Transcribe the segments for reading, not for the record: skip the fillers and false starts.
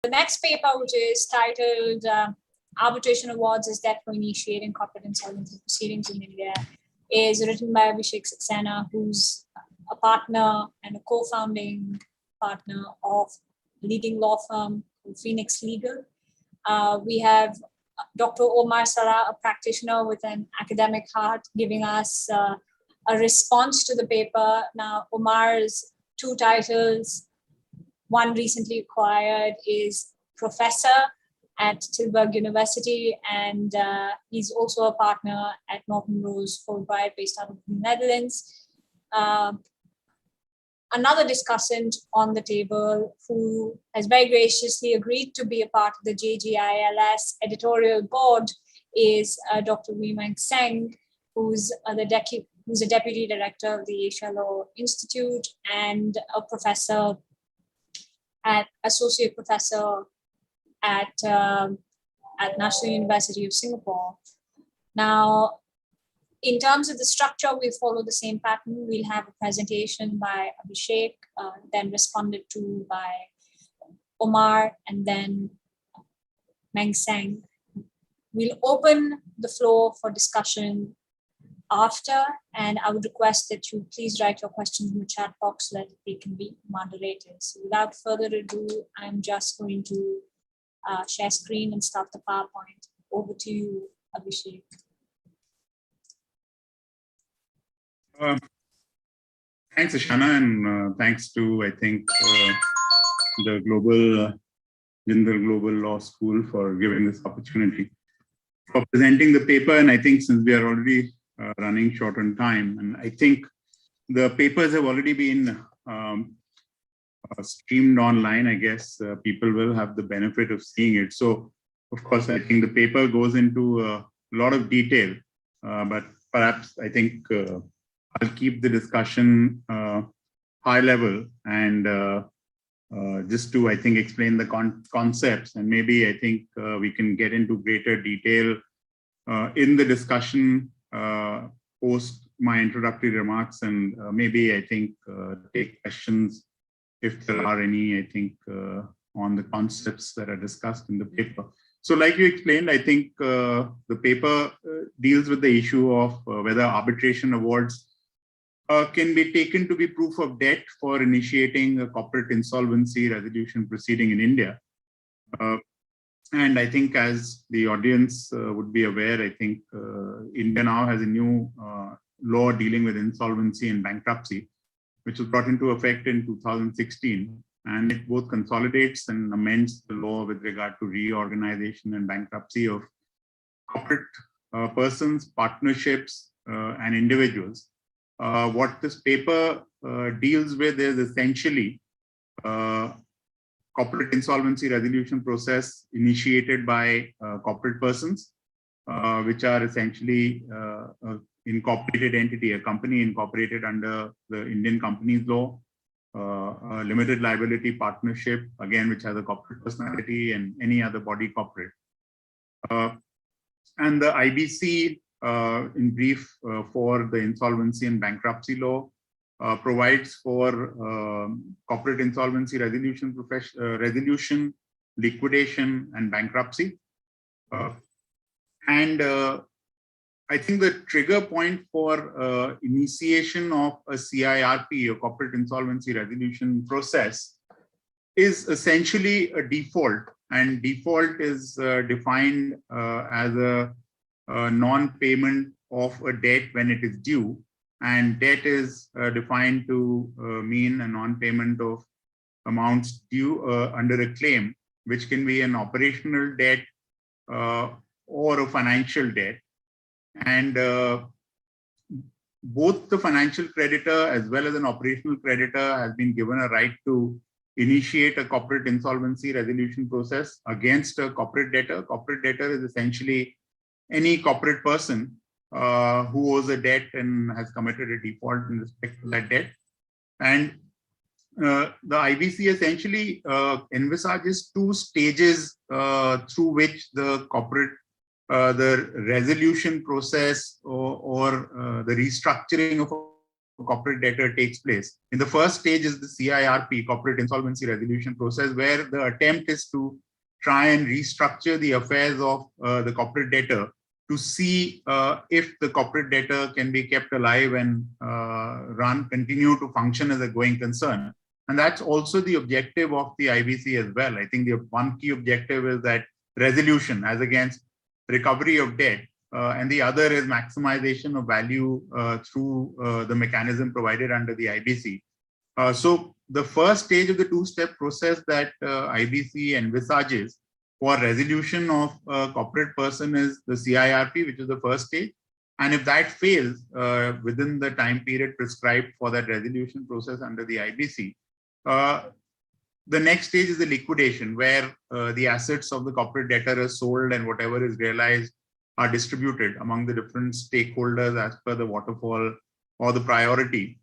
The next paper, which is titled Arbitration Awards as Debt for Initiating Corporate Insolvency Proceedings in India, is written by Abhishek Saxena, who's a partner and a co-founding partner of a leading law firm called Phoenix Legal. We have Dr. Omar, Salah, a practitioner with an academic heart, giving us a response to the paper. Now, Omar's two titles, one recently acquired, is professor at Tilburg University, and he's also a partner at Norton Fulbright, based out of the Netherlands. Another discussant on the table who has very graciously agreed to be a part of the JGILS editorial board is Dr. Meng Seng, who's a deputy director of the Asia Law Institute and a professor associate professor at National University of Singapore. Now, in terms of the structure, we follow the same pattern. We'll have a presentation by Abhishek, then responded to by Omar, and then Meng Seng. We'll open the floor for discussion after, and I would request that you please write your questions in the chat box so that they can be moderated. So without further ado, I'm just going to share screen and start the PowerPoint. Over to you, Abhishek. Thanks, Ashana, and thanks to, I think, the Jindal Global Law School for giving this opportunity for presenting the paper. And I think since we are already running short on time, and I think the papers have already been streamed online, I guess people will have the benefit of seeing it. So, of course, I think the paper goes into a lot of detail, but perhaps I think I'll keep the discussion high level and just to, I think, explain the concepts, and maybe I think we can get into greater detail in the discussion post my introductory remarks, and maybe I think take questions if there are any, I think, on the concepts that are discussed in the paper. So like you explained, I think the paper deals with the issue of whether arbitration awards can be taken to be proof of debt for initiating a corporate insolvency resolution proceeding in India. And I think, as the audience would be aware, I think India now has a new law dealing with insolvency and bankruptcy, which was brought into effect in 2016. And it both consolidates and amends the law with regard to reorganization and bankruptcy of corporate persons, partnerships, and individuals. What this paper deals with is essentially corporate insolvency resolution process initiated by corporate persons, which are essentially incorporated entity, a company incorporated under the Indian Companies Law, a limited liability partnership, again, which has a corporate personality, and any other body corporate. And the IBC, in brief, for the insolvency and bankruptcy law, provides for corporate insolvency resolution, liquidation, and bankruptcy. And I think the trigger point for initiation of a CIRP, a corporate insolvency resolution process, is essentially a default. And default is defined as a non-payment of a debt when it is due. And debt is defined to mean a non-payment of amounts due under a claim, which can be an operational debt or a financial debt. And both the financial creditor as well as an operational creditor has been given a right to initiate a corporate insolvency resolution process against a corporate debtor. Corporate debtor is essentially any corporate person who owes a debt and has committed a default in respect to that debt. And the IBC essentially envisages two stages through which the corporate, the resolution process or the restructuring of a corporate debtor takes place. In the first stage is the CIRP, Corporate Insolvency Resolution Process, where the attempt is to try and restructure the affairs of the corporate debtor to see if the corporate debtor can be kept alive and continue to function as a going concern. And that's also the objective of the IBC as well. I think the one key objective is that resolution as against recovery of debt, and the other is maximization of value through the mechanism provided under the IBC. So the first stage of the two-step process that IBC envisages for resolution of a corporate person is the CIRP, which is the first stage. And if that fails within the time period prescribed for that resolution process under the IBC, the next stage is the liquidation, where the assets of the corporate debtor is sold and whatever is realized are distributed among the different stakeholders as per the waterfall or the priority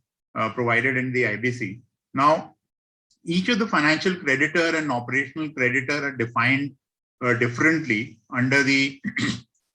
provided in the IBC. Now, each of the financial creditor and operational creditor are defined differently under the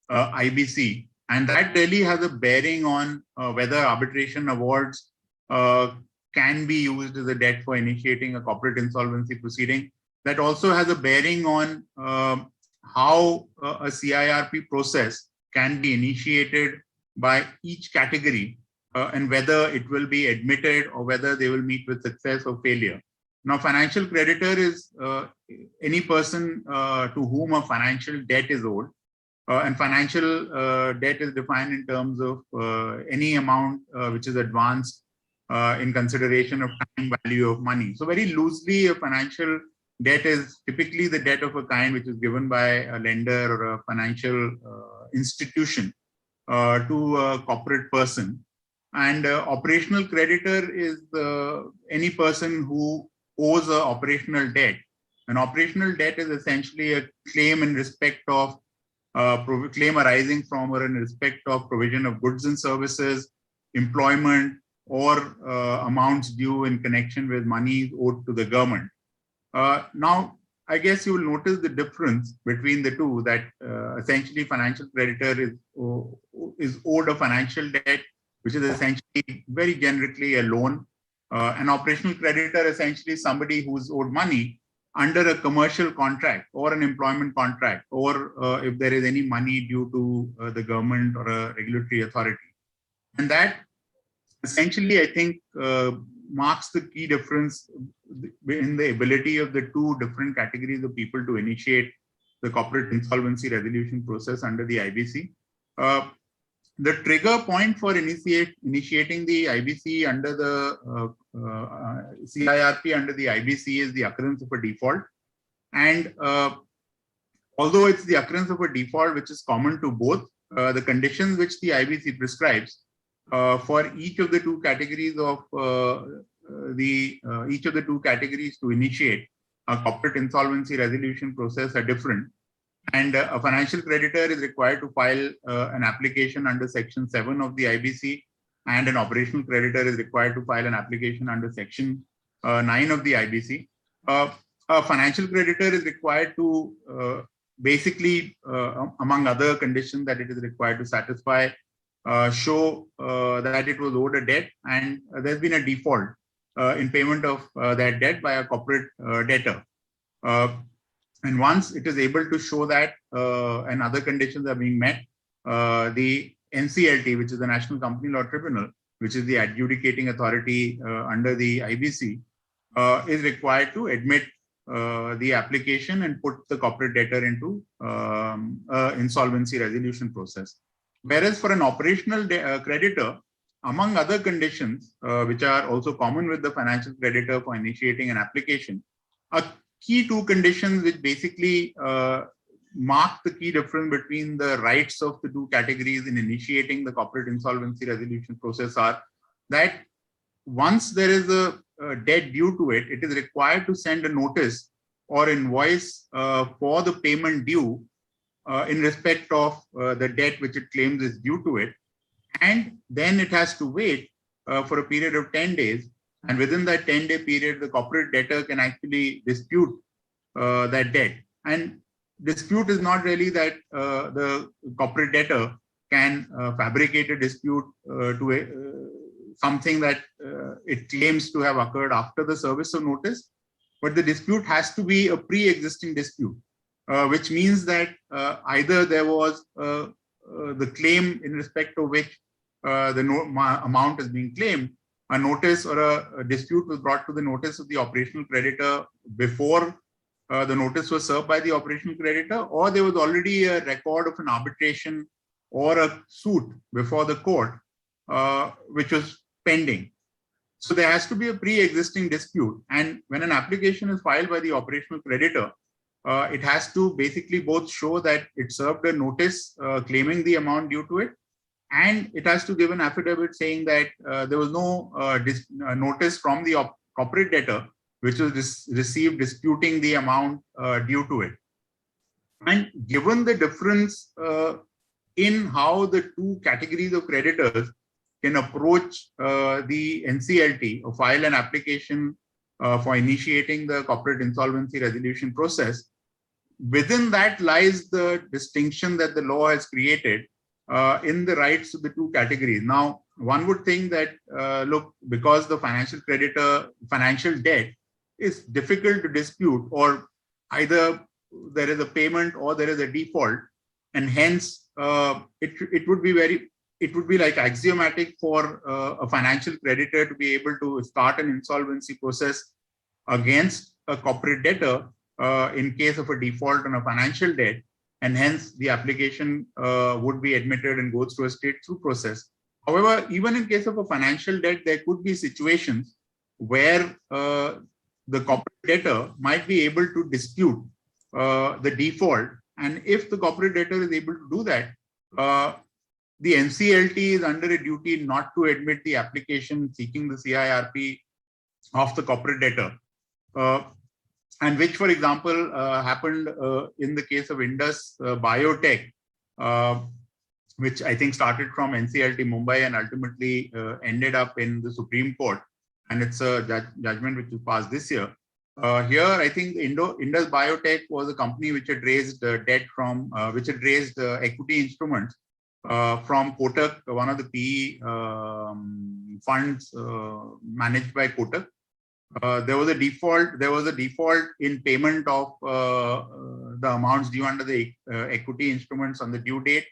IBC, and that really has a bearing on whether arbitration awards can be used as a debt for initiating a corporate insolvency proceeding. That also has a bearing on how a CIRP process can be initiated by each category and whether it will be admitted or whether they will meet with success or failure. Now, financial creditor is any person to whom a financial debt is owed, and financial debt is defined in terms of any amount which is advanced in consideration of time value of money. So very loosely, a financial debt is typically the debt of a kind which is given by a lender or a financial institution to a corporate person. And operational creditor is any person who owes an operational debt. An operational debt is essentially a claim in respect of claim arising from or in respect of provision of goods and services, employment, or amounts due in connection with money owed to the government. Now, I guess you will notice the difference between the two, that essentially financial creditor is owed a financial debt, which is essentially very generically a loan. An operational creditor essentially somebody who's owed money under a commercial contract or an employment contract, or if there is any money due to the government or a regulatory authority. And that essentially, I think, marks the key difference in the ability of the two different categories of people to initiate the corporate insolvency resolution process under the IBC. The trigger point for initiating the IBC under the CIRP under the IBC is the occurrence of a default. And although it's the occurrence of a default which is common to both, the conditions which the IBC prescribes for each of the two categories of each of the two categories to initiate a corporate insolvency resolution process are different. And a financial creditor is required to file an application under Section 7 of the IBC, and an operational creditor is required to file an application under Section 9 of the IBC. A financial creditor is required to basically, among other conditions that it is required to satisfy, show that it was owed a debt and there's been a default in payment of that debt by a corporate debtor. And once it is able to show that and other conditions are being met, the NCLT, which is the National Company Law Tribunal, which is the adjudicating authority under the IBC, is required to admit the application and put the corporate debtor into insolvency resolution process. Whereas for an operational creditor, among other conditions, which are also common with the financial creditor for initiating an application, are key two conditions which basically mark the key difference between the rights of the two categories in initiating the corporate insolvency resolution process are that once there is a debt due to it, it is required to send a notice or invoice for the payment due in respect of the debt which it claims is due to it. And then it has to wait for a period of 10 days. And within that 10-day period, the corporate debtor can actually dispute that debt. And dispute is not really that the corporate debtor can fabricate a dispute something that it claims to have occurred after the service of notice, but the dispute has to be a pre-existing dispute, which means that either there was the claim in respect of which the amount is being claimed, a notice or a dispute was brought to the notice of the operational creditor before the notice was served by the operational creditor, or there was already a record of an arbitration or a suit before the court, which was pending. So there has to be a pre-existing dispute. And when an application is filed by the operational creditor, it has to basically both show that it served a notice claiming the amount due to it, and it has to give an affidavit saying that there was no notice from the corporate debtor which was received disputing the amount due to it. And given the difference in how the two categories of creditors can approach the NCLT or file an application for initiating the corporate insolvency resolution process, within that lies the distinction that the law has created in the rights of the two categories. Now, one would think that, look, because the financial debt is difficult to dispute, or either there is a payment or there is a default, and hence it would be like axiomatic for a financial creditor to be able to start an insolvency process against a corporate debtor in case of a default on a financial debt, and hence the application would be admitted and goes through a straight-through process. However, even in case of a financial debt, there could be situations where the corporate debtor might be able to dispute the default, and if the corporate debtor is able to do that, the NCLT is under a duty not to admit the application seeking the CIRP of the corporate debtor, and which, for example, happened in the case of Indus Biotech, which I think started from NCLT Mumbai and ultimately ended up in the Supreme Court, and it's a judgment which was passed this year. Here, I think Indus Biotech was a company which had raised debt from, equity instruments from Kotak, one of the PE funds managed by Kotak. There was a default in payment of the amounts due under the equity instruments on the due date.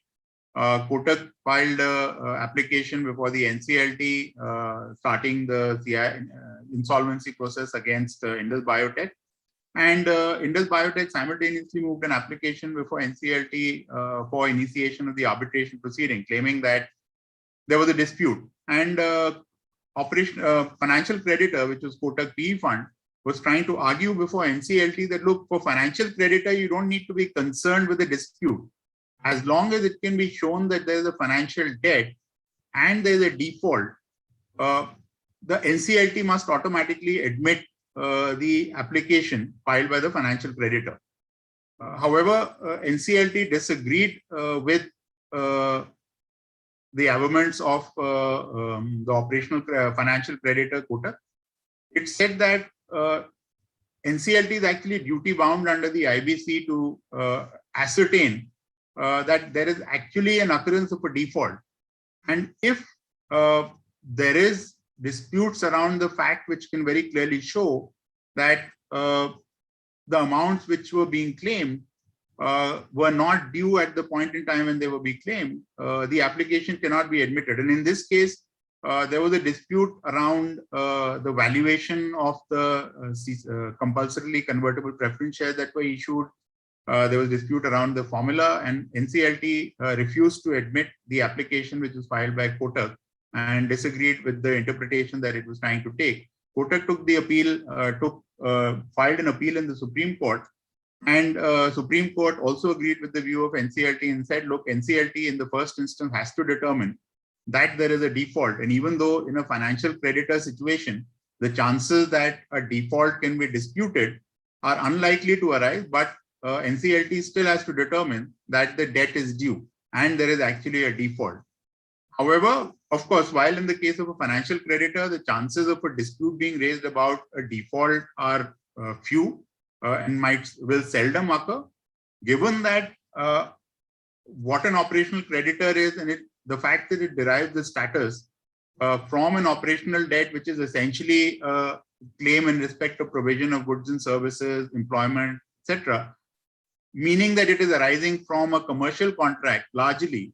Kotak filed an application before the NCLT starting the insolvency process against Indus Biotech. And Indus Biotech simultaneously moved an application before NCLT for initiation of the arbitration proceeding, claiming that there was a dispute. And financial creditor, which was Kotak PE Fund, was trying to argue before NCLT that, look, for financial creditor, you don't need to be concerned with the dispute. As long as it can be shown that there is a financial debt and there is a default, the NCLT must automatically admit the application filed by the financial creditor. However, NCLT disagreed with the arguments of the operational financial creditor Kotak. It said that NCLT is actually duty bound under the IBC to ascertain that there is actually an occurrence of a default. And if there is disputes around the fact which can very clearly show that the amounts which were being claimed were not due at the point in time when they were being claimed, the application cannot be admitted. And in this case, there was a dispute around the valuation of the compulsorily convertible preference shares that were issued. There was dispute around the formula, and NCLT refused to admit the application which was filed by Kotak and disagreed with the interpretation that it was trying to take. Kotak took the appeal, filed an appeal in the Supreme Court, and Supreme Court also agreed with the view of NCLT and said, look, NCLT in the first instance has to determine that there is a default. And even though in a financial creditor situation, the chances that a default can be disputed are unlikely to arise, but NCLT still has to determine that the debt is due and there is actually a default. However, of course, while in the case of a financial creditor, the chances of a dispute being raised about a default are few and will seldom occur, given that what an operational creditor is and the fact that it derives the status from an operational debt, which is essentially a claim in respect of provision of goods and services, employment, etc., meaning that it is arising from a commercial contract largely.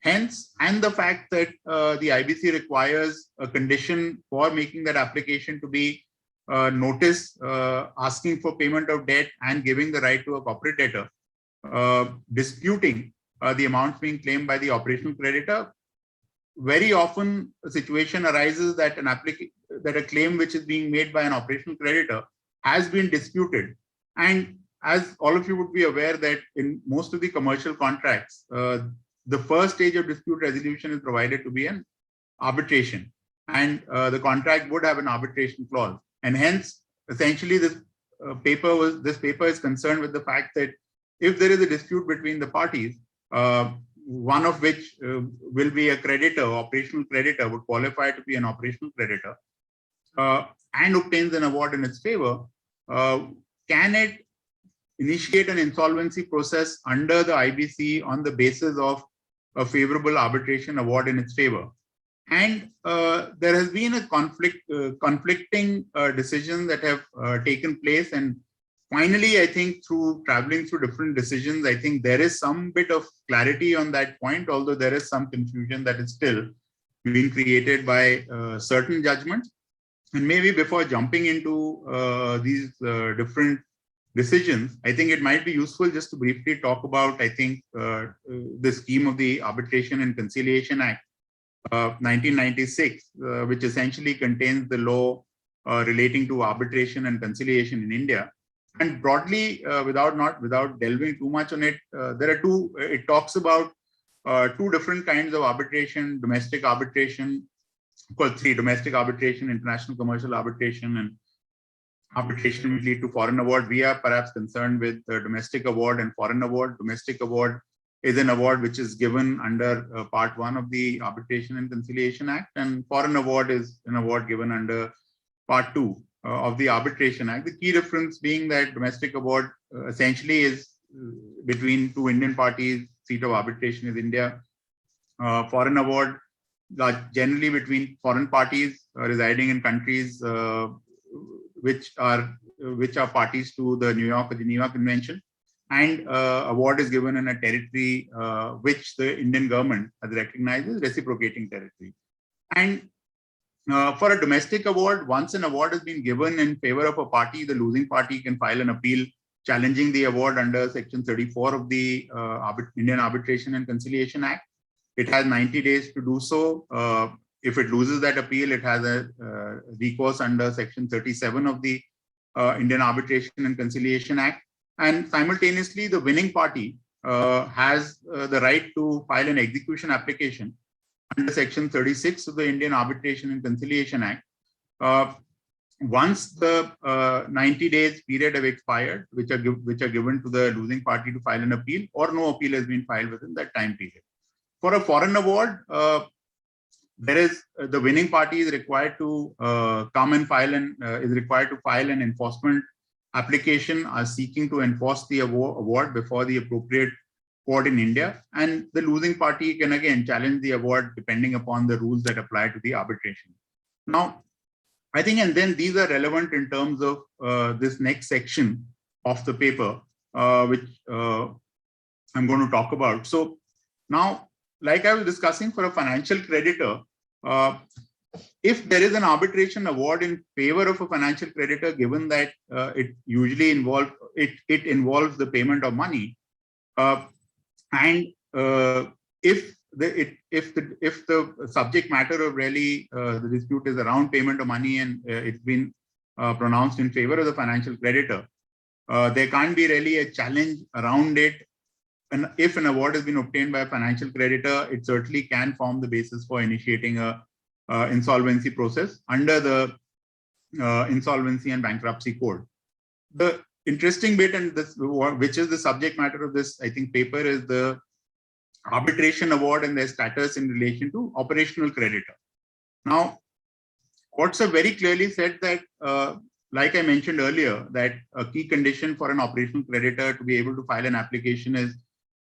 Hence, and the fact that the IBC requires a condition for making that application to be notice asking for payment of debt and giving the right to a corporate debtor, disputing the amounts being claimed by the operational creditor. Very often a situation arises that that a claim which is being made by an operational creditor has been disputed. And as all of you would be aware that in most of the commercial contracts, the first stage of dispute resolution is provided to be an arbitration. And the contract would have an arbitration clause. And hence, essentially, this paper is concerned with the fact that if there is a dispute between the parties, one of which will be a creditor, operational creditor, would qualify to be an operational creditor, and obtains an award in its favor, can it initiate an insolvency process under the IBC on the basis of a favorable arbitration award in its favor? And there has been a conflicting decisions that have taken place. And finally, I think through traveling through different decisions, I think there is some bit of clarity on that point, although there is some confusion that is still being created by certain judgments. And maybe before jumping into these different decisions, I think it might be useful just to briefly talk about, I think, the scheme of the Arbitration and Conciliation Act 1996, which essentially contains the law relating to arbitration and conciliation in India. And broadly, without delving too much on it, there are two. It talks about two different kinds of arbitration: domestic arbitration, of course, three: domestic arbitration, international commercial arbitration, and arbitration will lead to foreign award. We are perhaps concerned with the domestic award and foreign award. Domestic award is an award which is given under Part 1 of the Arbitration and Conciliation Act, and foreign award is an award given under Part 2 of the Arbitration Act. The key difference being that domestic award essentially is between two Indian parties, seat of arbitration is India. Foreign award generally between foreign parties residing in countries which are parties to the New York or Geneva Convention, and award is given in a territory which the Indian government has recognized as reciprocating territory. And for a domestic award, once an award has been given in favor of a party, the losing party can file an appeal challenging the award under Section 34 of the Indian Arbitration and Conciliation Act. It has 90 days to do so. If it loses that appeal, it has a recourse under Section 37 of the Indian Arbitration and Conciliation Act. And simultaneously, the winning party has the right to file an execution application under Section 36 of the Indian Arbitration and Conciliation Act. Once the 90 days period have expired, which are given to the losing party to file an appeal, or no appeal has been filed within that time period. For a foreign award, there is the winning party is required to come and file an enforcement application seeking to enforce the award before the appropriate court in India, and the losing party can again challenge the award depending upon the rules that apply to the arbitration. Now, I think, and then these are relevant in terms of this next section of the paper, which I'm going to talk about. So now, like I was discussing, for a financial creditor, if there is an arbitration award in favor of a financial creditor, given that it usually involves the payment of money, and if the subject matter of really the dispute is around payment of money and it's been pronounced in favor of the financial creditor, there can't be really a challenge around it. And if an award has been obtained by a financial creditor, it certainly can form the basis for initiating a insolvency process under the Insolvency and Bankruptcy Code. The interesting bit, and this, which is the subject matter of this, I think, paper, is the arbitration award and their status in relation to operational creditor. Now, courts have very clearly said that, like I mentioned earlier, that a key condition for an operational creditor to be able to file an application is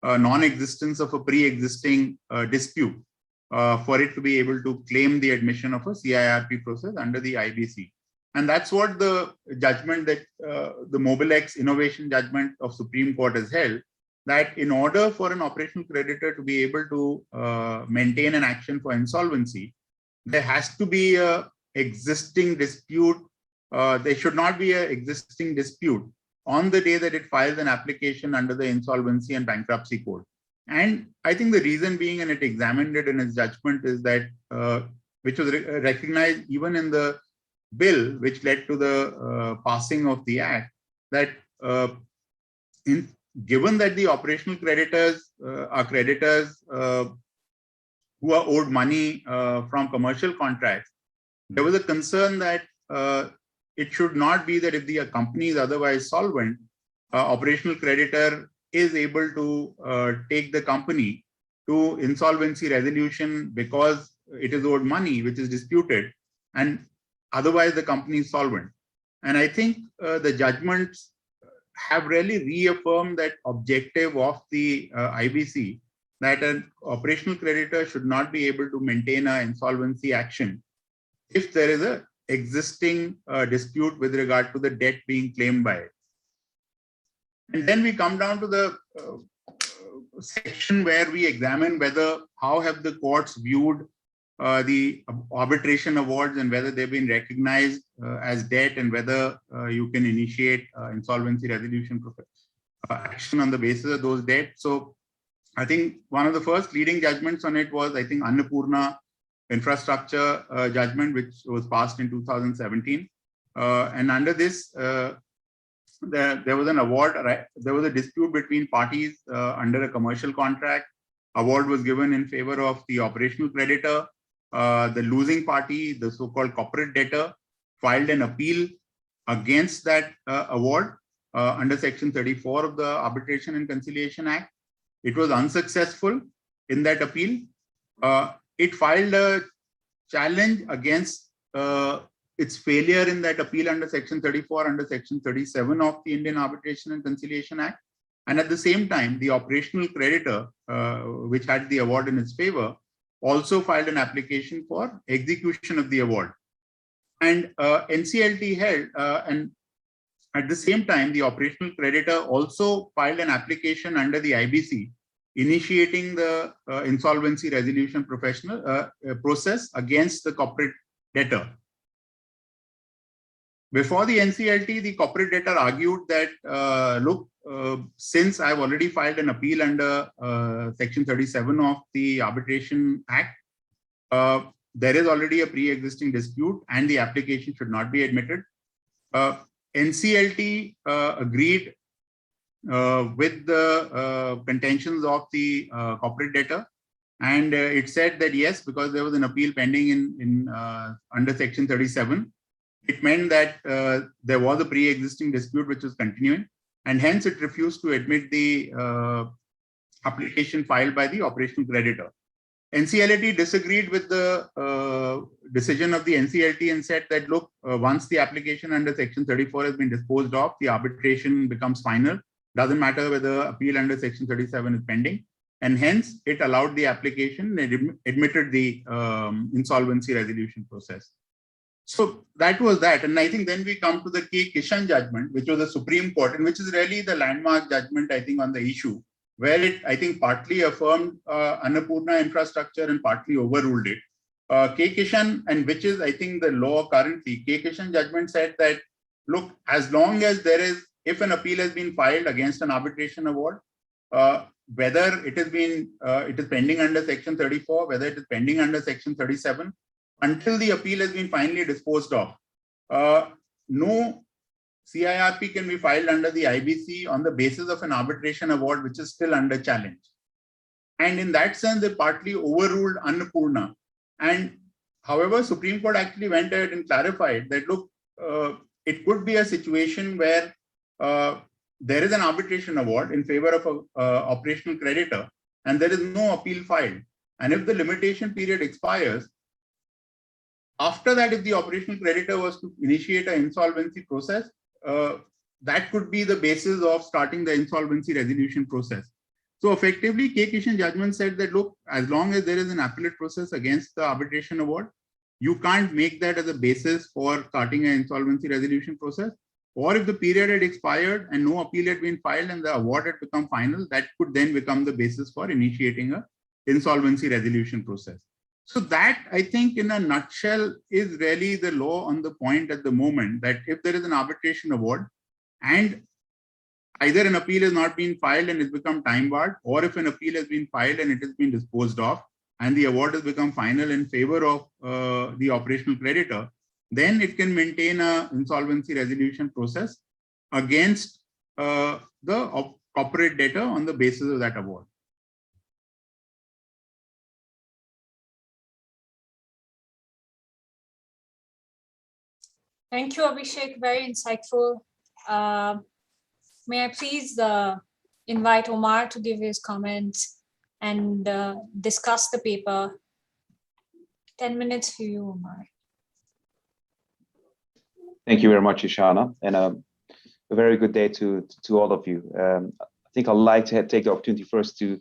non-existence of a pre-existing dispute for it to be able to claim the admission of a CIRP process under the IBC. And that's what the judgment that the Mobilex innovation judgment of Supreme Court has held, that in order for an operational creditor to be able to maintain an action for insolvency, there has to be a existing dispute. There should not be an existing dispute on the day that it files an application under the Insolvency and Bankruptcy Code. And I think the reason being, and it examined it in its judgment, is that which was recognized even in the bill which led to the passing of the act, that given that the operational creditors are creditors who are owed money from commercial contracts, there was a concern that it should not be that if the company is otherwise solvent, operational creditor is able to take the company to insolvency resolution because it is owed money which is disputed, and otherwise the company is solvent. And I think the judgments have really reaffirmed that objective of the IBC, that an operational creditor should not be able to maintain an insolvency action if there is a existing dispute with regard to the debt being claimed by it. And then we come down to the section where we examine whether how have the courts viewed the arbitration awards and whether they've been recognized as debt, and whether you can initiate insolvency resolution action on the basis of those debts. So I think one of the first leading judgments on it was, I think, Annapurna infrastructure judgment, which was passed in 2017. And under this, there was an award, there was a dispute between parties under a commercial contract. Award was given in favor of the operational creditor. The losing party, the so-called corporate debtor, filed an appeal against that award under Section 34 of the Arbitration and Conciliation Act. It was unsuccessful in that appeal. It filed a challenge against its failure in that appeal under Section 34, under Section 37 of the Indian Arbitration and Conciliation Act. And at the same time, the operational creditor, which had the award in its favor, also filed an application for execution of the award. And NCLT held, and at the same time, the operational creditor also filed an application under the IBC, initiating the insolvency resolution process against the corporate debtor. Before the NCLT, the corporate debtor argued that, look, since I've already filed an appeal under Section 37 of the Arbitration Act, there is already a pre-existing dispute and the application should not be admitted. NCLT agreed with the contentions of the corporate debtor, and it said that yes, because there was an appeal pending under Section 37, it meant that there was a pre-existing dispute which was continuing, and hence it refused to admit the application filed by the operational creditor. NCLT disagreed with the decision of the NCLT and said that, look, once the application under Section 34 has been disposed of, the arbitration becomes final. Doesn't matter whether appeal under Section 37 is pending. And hence, it allowed the application and admitted the insolvency resolution process. So that was that. And I think then we come to the K. Kishan judgment, which was the Supreme Court, and which is really the landmark judgment, I think, on the issue, where it, I think, partly affirmed Annapurna infrastructure and partly overruled it. K. Kishan, and which is, I think, the law currently, K. Kishan judgment said that, look, as long as there is, if an appeal has been filed against an arbitration award, whether it has been, it is pending under Section 34, whether it is pending under Section 37, until the appeal has been finally disposed of, no CIRP can be filed under the IBC on the basis of an arbitration award which is still under challenge. And in that sense, they partly overruled Annapurna. And however, Supreme Court actually went ahead and clarified that, look, it could be a situation where there is an arbitration award in favor of an operational creditor and there is no appeal filed. And if the limitation period expires, after that, if the operational creditor was to initiate an insolvency process, that could be the basis of starting the insolvency resolution process. So effectively, K. Kishan judgment said that, look, as long as there is an appellate process against the arbitration award, you can't make that as a basis for starting an insolvency resolution process. Or if the period had expired and no appeal had been filed and the award had become final, that could then become the basis for initiating a insolvency resolution process. So that, I think, in a nutshell, is really the law on the point at the moment, that if there is an arbitration award and either an appeal has not been filed and it's become time barred, or if an appeal has been filed and it has been disposed of, and the award has become final in favor of the operational creditor, then it can maintain a insolvency resolution process against the corporate debtor on the basis of that award. Thank you, Abhishek. Very insightful. May I please invite Omar to give his comments and discuss the paper. 10 minutes for you, Omar. Thank you very much, Ishana, and a very good day to all of you. I think I'd like to take the opportunity first to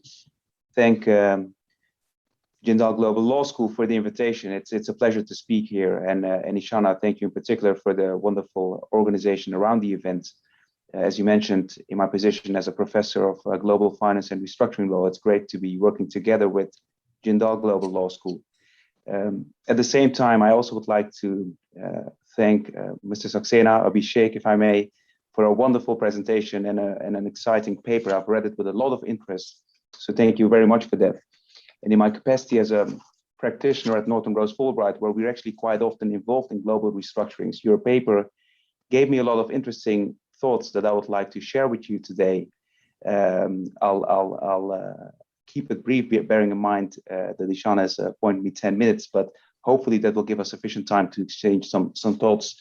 thank Jindal Global Law School for the invitation. It's a pleasure to speak here, and Ishana, thank you in particular for the wonderful organization around the event. As you mentioned, in my position as a professor of global finance and restructuring law, it's great to be working together with Jindal Global Law School. At the same time, I also would like to thank Mr. Saxena, Abhishek, if I may, for a wonderful presentation and an exciting paper. I've read it with a lot of interest, so thank you very much for that. And in my capacity as a practitioner at Norton Fulbright, where we're actually quite often involved in global restructurings, your paper gave me a lot of interesting thoughts that I would like to share with you today. I'll keep it brief, bearing in mind that Ishana has appointed me 10 minutes, but hopefully that will give us sufficient time to exchange some thoughts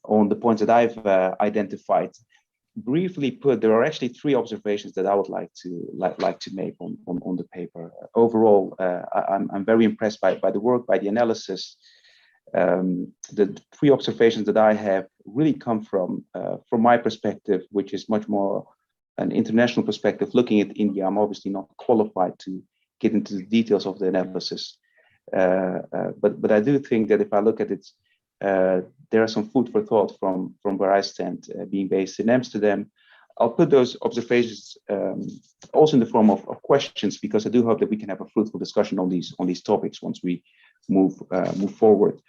on the points that I've identified. Briefly put, there are actually three observations that I would like to make on the paper. Overall, I'm very impressed by the work, by the analysis. The three observations that I have really come from my perspective, which is much more an international perspective, looking at India. I'm obviously not qualified to get into the details of the analysis, but I do think that if I look at it, there are some food for thought from where I stand, being based in Amsterdam. I'll put those observations also in the form of questions, because I do hope that we can have a fruitful discussion on these topics once we move forward.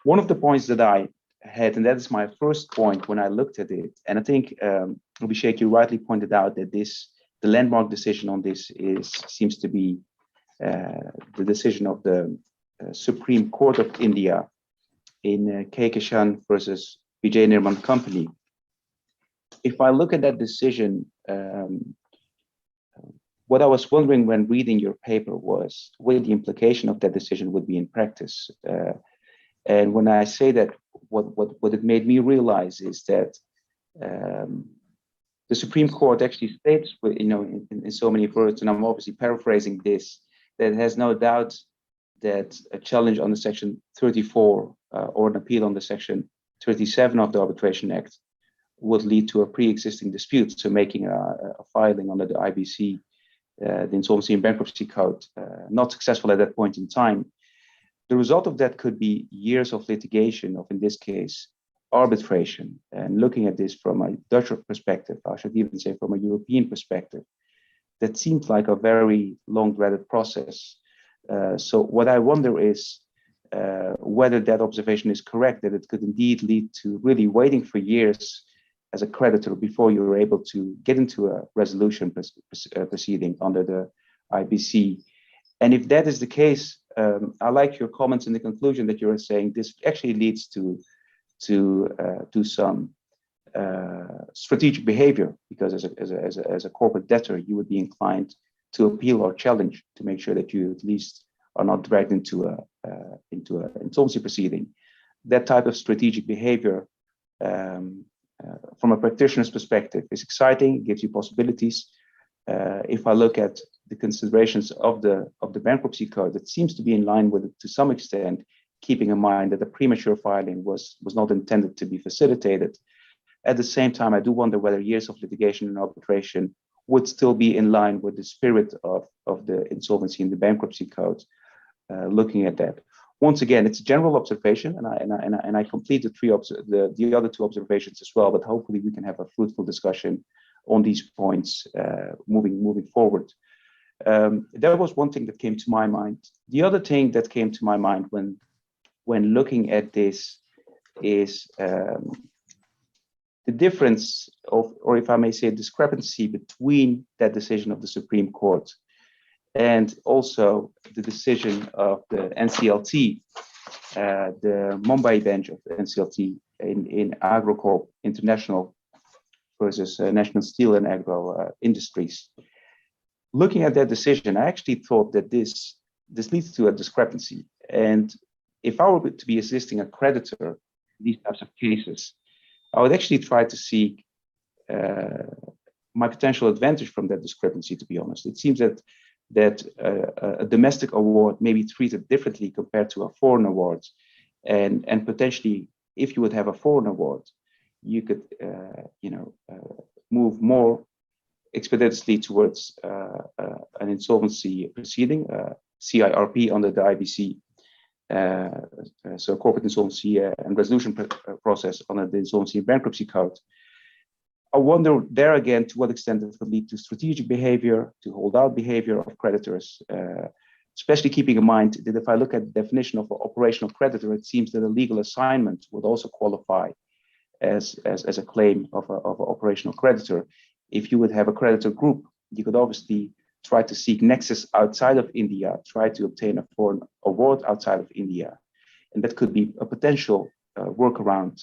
One of the points that I had, and that is my first point when I looked at it, and I think Abhishek, you rightly pointed out that the landmark decision on this seems to be the decision of the Supreme Court of India in K. Kishan versus Vijay Nirman Company. If I look at that decision, what I was wondering when reading your paper was what the implication of that decision would be in practice. And when I say that, what it made me realize is that the Supreme Court actually states, in so many words, and I'm obviously paraphrasing this, that it has no doubt that a challenge on the Section 34 or an appeal on the Section 37 of the Arbitration Act would lead to a pre-existing dispute. So making a filing under the IBC, the Insolvency and Bankruptcy Code, not successful at that point in time. The result of that could be years of litigation, of, in this case, arbitration. And looking at this from a Dutch perspective, I should even say from a European perspective, that seems like a very long-dreaded process. So what I wonder is whether that observation is correct, that it could indeed lead to really waiting for years as a creditor before you're able to get into a resolution proceeding under the IBC. And if that is the case, I like your comments in the conclusion that you were saying this actually leads to some strategic behavior, because as a corporate debtor, you would be inclined to appeal or challenge to make sure that you at least are not dragged into an insolvency proceeding. That type of strategic behavior, from a practitioner's perspective, is exciting, gives you possibilities. If I look at the considerations of the bankruptcy code, it seems to be in line with it to some extent, keeping in mind that the premature filing was not intended to be facilitated. At the same time, I do wonder whether years of litigation and arbitration would still be in line with the spirit of the insolvency and the bankruptcy code, looking at that. Once again, it's a general observation, and I complete the other two observations as well, but hopefully we can have a fruitful discussion on these points moving forward. That was one thing that came to my mind. The other thing that came to my mind when looking at this is the difference of, or if I may say, discrepancy between that decision of the Supreme Court and also the decision of the NCLT, the Mumbai bench of the NCLT in AgroCorp International versus National Steel and Agro Industries. Looking at that decision, I actually thought that this leads to a discrepancy. And if I were to be assisting a creditor in these types of cases, I would actually try to seek my potential advantage from that discrepancy, to be honest. It seems that a domestic award may be treated differently compared to a foreign award. And potentially, if you would have a foreign award, you could move more expeditiously towards an insolvency proceeding, CIRP under the IBC. So corporate insolvency and resolution process under the Insolvency and Bankruptcy Code. I wonder there again to what extent it could lead to strategic behavior, to holdout behavior of creditors, especially keeping in mind that if I look at the definition of an operational creditor, it seems that a legal assignment would also qualify as a claim of an operational creditor. If you would have a creditor group, you could obviously try to seek nexus outside of India, try to obtain a foreign award outside of India. And that could be a potential workaround,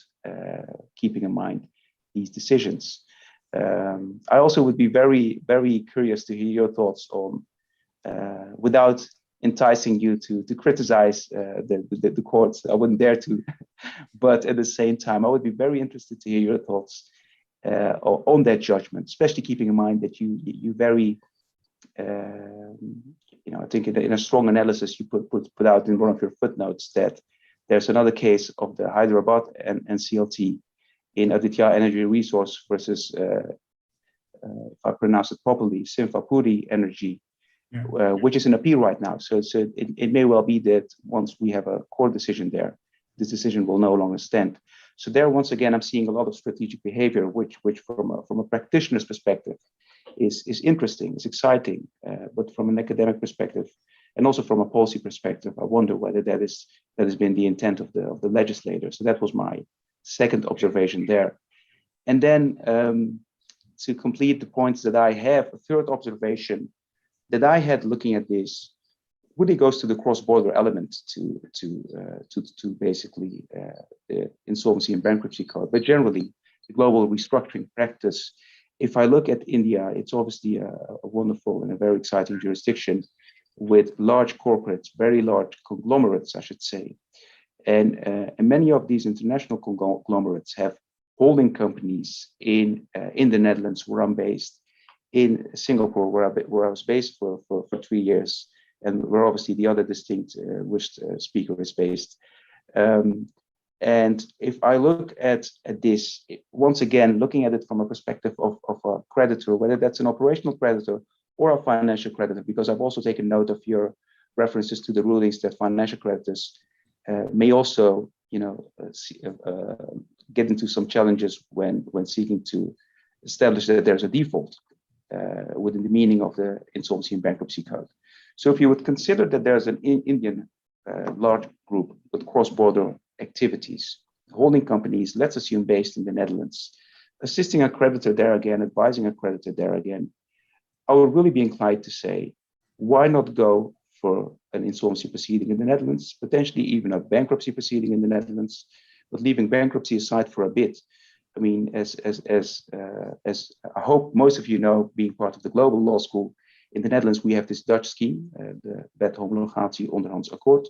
keeping in mind these decisions. I also would be very, very curious to hear your thoughts on, without enticing you to criticize the courts, I wouldn't dare to, but at the same time, I would be very interested to hear your thoughts on that judgment, especially keeping in mind that you very, I think in a strong analysis you put out in one of your footnotes that there's another case of the Hyderabad and NCLT in Aditya Energy Resource versus, if I pronounce it properly, Simfapuri Energy, which is in appeal right now. So it may well be that once we have a court decision there, this decision will no longer stand. So there, once again, I'm seeing a lot of strategic behavior, which from a practitioner's perspective is interesting, is exciting, but from an academic perspective and also from a policy perspective, I wonder whether that has been the intent of the legislator. So that was my second observation there. And then to complete the points that I have, a third observation that I had looking at this really goes to the cross-border element to basically the Insolvency and Bankruptcy Code, but generally the global restructuring practice. If I look at India, it's obviously a wonderful and a very exciting jurisdiction with large corporates, very large conglomerates, I should say. And many of these international conglomerates have holding companies in the Netherlands, where I'm based, in Singapore, where I was based for 3 years, and where obviously the other distinguished speaker is based. And if I look at this, once again, looking at it from a perspective of a creditor, whether that's an operational creditor or a financial creditor, because I've also taken note of your references to the rulings that financial creditors may also, get into some challenges when seeking to establish that there's a default within the meaning of the Insolvency and Bankruptcy Code. So if you would consider that there's an Indian large group with cross-border activities, holding companies, let's assume based in the Netherlands, assisting a creditor there again, advising a creditor there again, I would really be inclined to say, why not go for an insolvency proceeding in the Netherlands, potentially even a bankruptcy proceeding in the Netherlands, but leaving bankruptcy aside for a bit. I mean, as I hope most of you know, being part of the Global Law School, in the Netherlands, we have this Dutch scheme, the Wet Homologatie Onderhands Akkoord,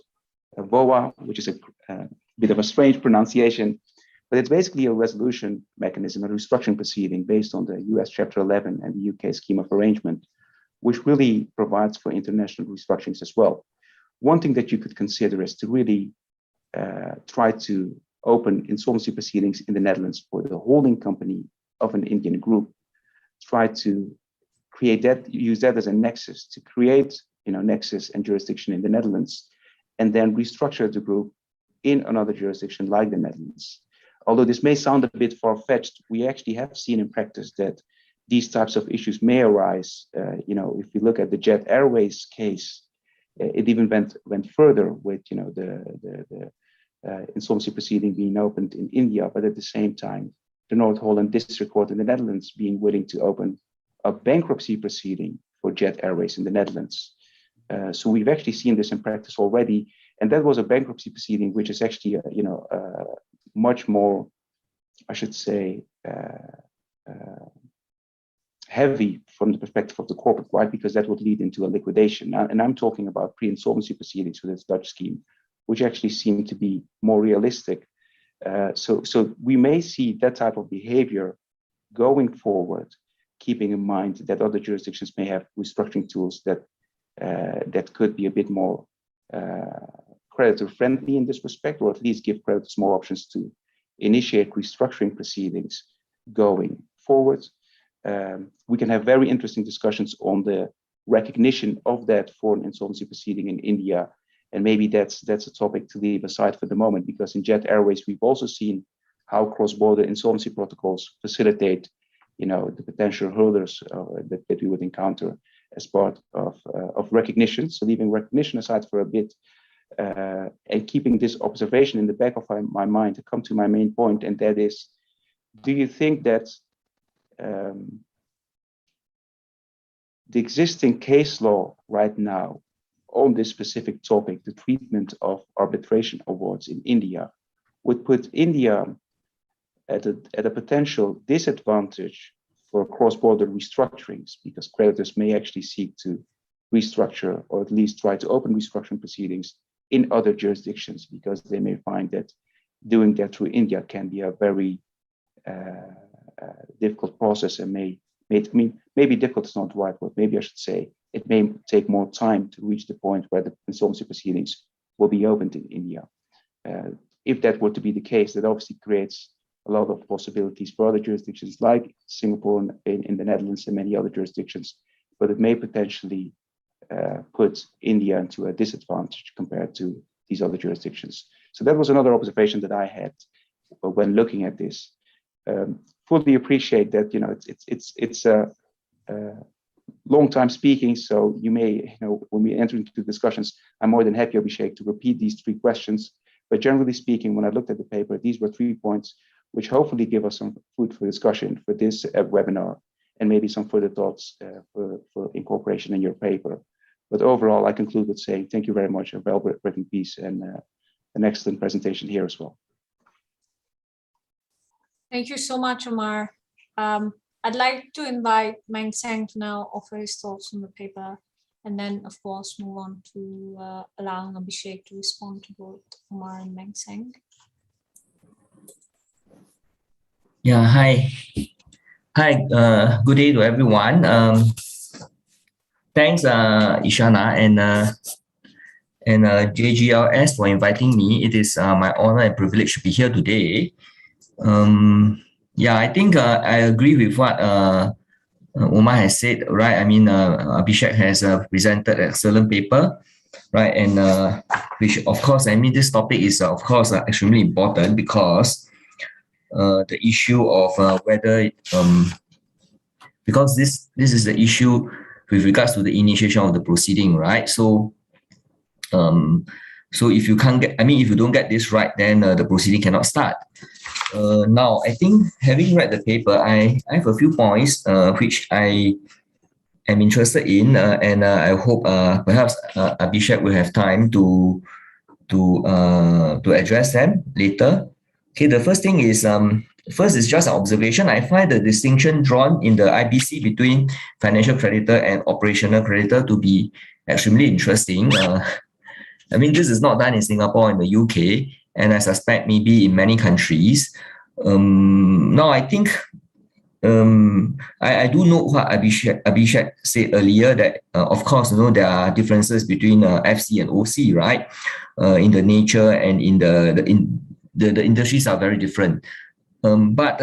WOA, which is a bit of a strange pronunciation, but it's basically a resolution mechanism, a restructuring proceeding based on the US Chapter 11 and the UK Scheme of Arrangement, which really provides for international restructurings as well. One thing that you could consider is to really try to open insolvency proceedings in the Netherlands for the holding company of an Indian group, try to use that as a nexus to create, nexus and jurisdiction in the Netherlands, and then restructure the group in another jurisdiction like the Netherlands. Although this may sound a bit far-fetched, we actually have seen in practice that these types of issues may arise. If you look at the Jet Airways case, it even went further with, the insolvency proceeding being opened in India, but at the same time, the North Holland District Court in the Netherlands being willing to open a bankruptcy proceeding for Jet Airways in the Netherlands. So we've actually seen this in practice already, and that was a bankruptcy proceeding, which is actually, much more, I should say, heavy from the perspective of the corporate, right? Because that would lead into a liquidation. And I'm talking about pre-insolvency proceedings with this Dutch scheme, which actually seem to be more realistic. So we may see that type of behavior going forward, keeping in mind that other jurisdictions may have restructuring tools that could be a bit more creditor friendly in this respect, or at least give creditors more options to initiate restructuring proceedings going forward. We can have very interesting discussions on the recognition of that for an insolvency proceeding in India. And maybe that's a topic to leave aside for the moment, because in Jet Airways, we've also seen how cross-border insolvency protocols facilitate, the potential hurdles that we would encounter as part of recognition. So leaving recognition aside for a bit, and keeping this observation in the back of my mind to come to my main point, and that is, do you think that the existing case law right now on this specific topic, the treatment of arbitration awards in India, would put India at a potential disadvantage for cross-border restructurings, because creditors may actually seek to restructure, or at least try to open restructuring proceedings in other jurisdictions, because they may find that doing that through India can be a very difficult process, and maybe difficult is not the right word. Maybe I should say it may take more time to reach the point where the insolvency proceedings will be opened in India. If that were to be the case, that obviously creates a lot of possibilities for other jurisdictions like Singapore in the Netherlands and many other jurisdictions, but it may potentially put India into a disadvantage compared to these other jurisdictions. So that was another observation that I had when looking at this. Fully appreciate that, it's a long time speaking, so you may, when we enter into discussions, I'm more than happy, Abhishek, to repeat these three questions. But generally speaking, when I looked at the paper, these were 3 points which hopefully give us some food for discussion for this webinar, and maybe some further thoughts for incorporation in your paper. But overall, I conclude with saying thank you very much, a well-written piece, and an excellent presentation here as well. Thank you so much, Omar. I'd like to invite Meng Seng to now offer his thoughts on the paper, and then, of course, move on to allowing Abhishek to respond to both Omar and Meng Seng. Yeah, hi. Hi, good day to everyone. Thanks, Ishana and JGILS for inviting me. It is my honor and privilege to be here today. Yeah, I think I agree with what Omar has said, right? I mean, Abhishek has presented an excellent paper, right? And which, of course, I mean, this topic is, of course, extremely important, because the issue of whether, because this is the issue with regards to the initiation of the proceeding, right? So, so if you can't get, I mean, if you don't get this right, then the proceeding cannot start. Now, I think having read the paper, I have a few points which I am interested in, and I hope perhaps Abhishek will have time to address them later. Okay, the first thing is first is just an observation. I find the distinction drawn in the IBC between financial creditor and operational creditor to be extremely interesting. I mean, this is not done in Singapore and the UK, and I suspect maybe in many countries. Now, I think I do know what Abhishek said earlier, that of course, there are differences between FC and OC, right? In the nature and in the industries are very different. But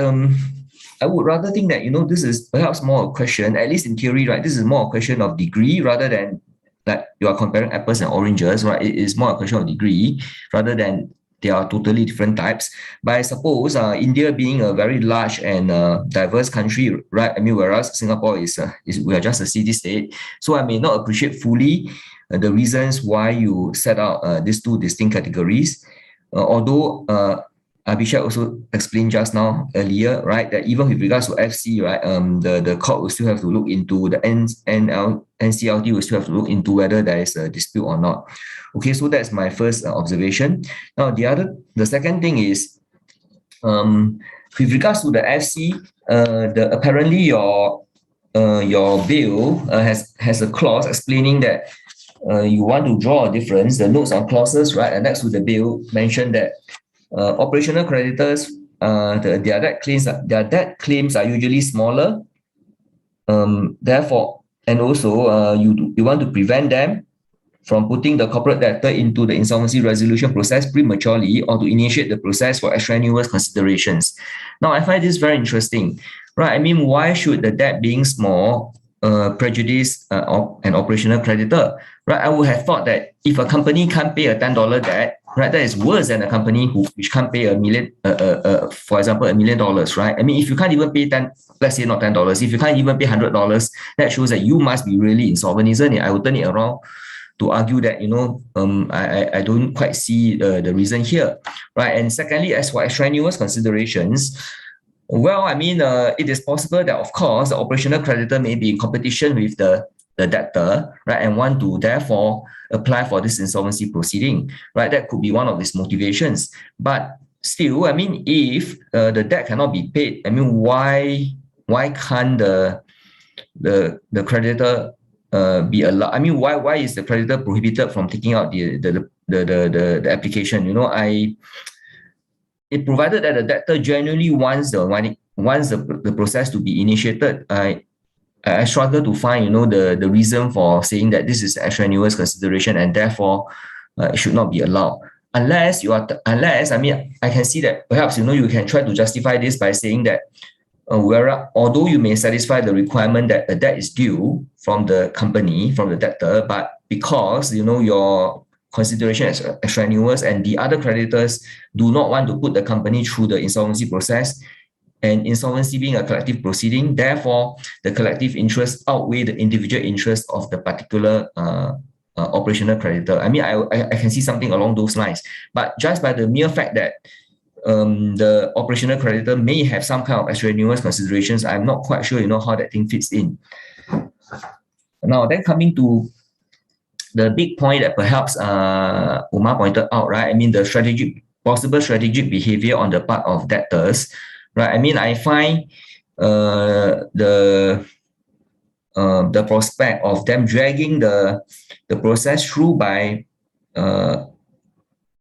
I would rather think that, this is perhaps more a question, at least in theory, right? This is more a question of degree rather than that you are comparing apples and oranges, right? It is more a question of degree rather than they are totally different types. But I suppose India being a very large and diverse country, right? I mean, whereas Singapore is we are just a city state. So I may not appreciate fully the reasons why you set out these two distinct categories. Although Abhishek also explained just now earlier, right, that even with regards to FC, right, the court will still have to look into the NCLT will still have to look into whether there is a dispute or not. Okay, so that's my first observation. Now, the second thing is, with regards to the FC, apparently your bill has a clause explaining that you want to draw a difference. The notes on clauses, right, and next to the bill mentioned that operational creditors, their debt claims are usually smaller. Therefore, and also you want to prevent them from putting the corporate debtor into the insolvency resolution process prematurely or to initiate the process for extraneous considerations. Now, I find this very interesting, right? I mean, why should the debt being small prejudice an operational creditor, right? I would have thought that if a company can't pay a $10 debt, right, that is worse than a company which can't pay $1 million, for example, $1 million, right? I mean, if you can't even pay let's say not $10, if you can't even pay $100, that shows that you must be really insolvent, isn't it? I will turn it around to argue that, I don't quite see the reason here, right? And secondly, as for extraneous considerations, well, I mean, it is possible that, of course, the operational creditor may be in competition with the debtor, right, and want to therefore apply for this insolvency proceeding, right? That could be one of its motivations. But still, I mean, if the debt cannot be paid, I mean, why can't the creditor be allowed? I mean, why is the creditor prohibited from taking out the application? It provided that the debtor genuinely wants the process to be initiated. I struggle to find, the reason for saying that this is extraneous consideration and therefore it should not be allowed. Unless I mean, I can see that perhaps, you can try to justify this by saying that although you may satisfy the requirement that a debt is due from the company, from the debtor, but because, your consideration is extraneous and the other creditors do not want to put the company through the insolvency process, and insolvency being a collective proceeding, therefore the collective interest outweigh the individual interest of the particular operational creditor. I mean, I can see something along those lines, but just by the mere fact that the operational creditor may have some kind of extraneous considerations, I'm not quite sure, how that thing fits in. Now, then coming to the big point that perhaps Omar pointed out, right? I mean, the possible strategic behavior on the part of debtors, right? I mean, I find the prospect of them dragging the process through by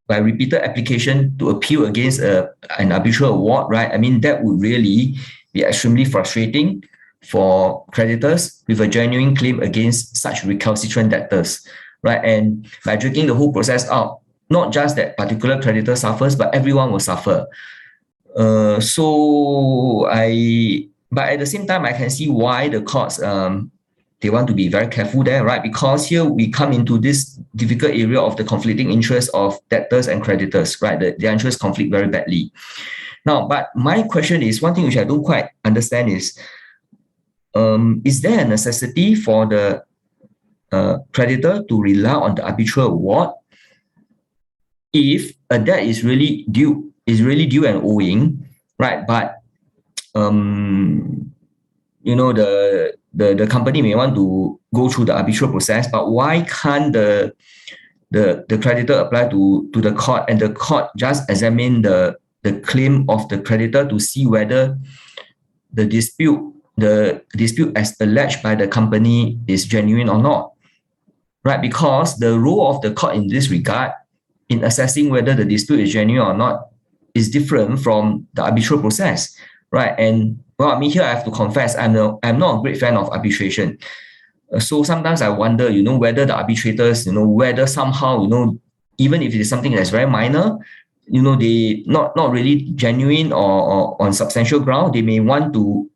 repeated application to appeal against an arbitral award, right? I mean, that would really be extremely frustrating for creditors with a genuine claim against such recalcitrant debtors, right? And by dragging the whole process out, not just that particular creditor suffers, but everyone will suffer. But at the same time, I can see why the courts they want to be very careful there, right? Because here we come into this difficult area of the conflicting interests of debtors and creditors, right? Their interests conflict very badly. Now, but my question is, one thing which I don't quite understand is there a necessity for the creditor to rely on the arbitral award if a debt is really due and owing, right? But the company may want to go through the arbitral process, but why can't the creditor apply to the court and the court just examine the claim of the creditor to see whether the dispute as alleged by the company is genuine or not, right? Because the role of the court in this regard in assessing whether the dispute is genuine or not is different from the arbitral process, right? And well, I mean, here I have to confess, I'm not a great fan of arbitration. So sometimes I wonder, whether the arbitrators, whether somehow, even if it is something that's very minor, they not really genuine or on substantial ground, they may want to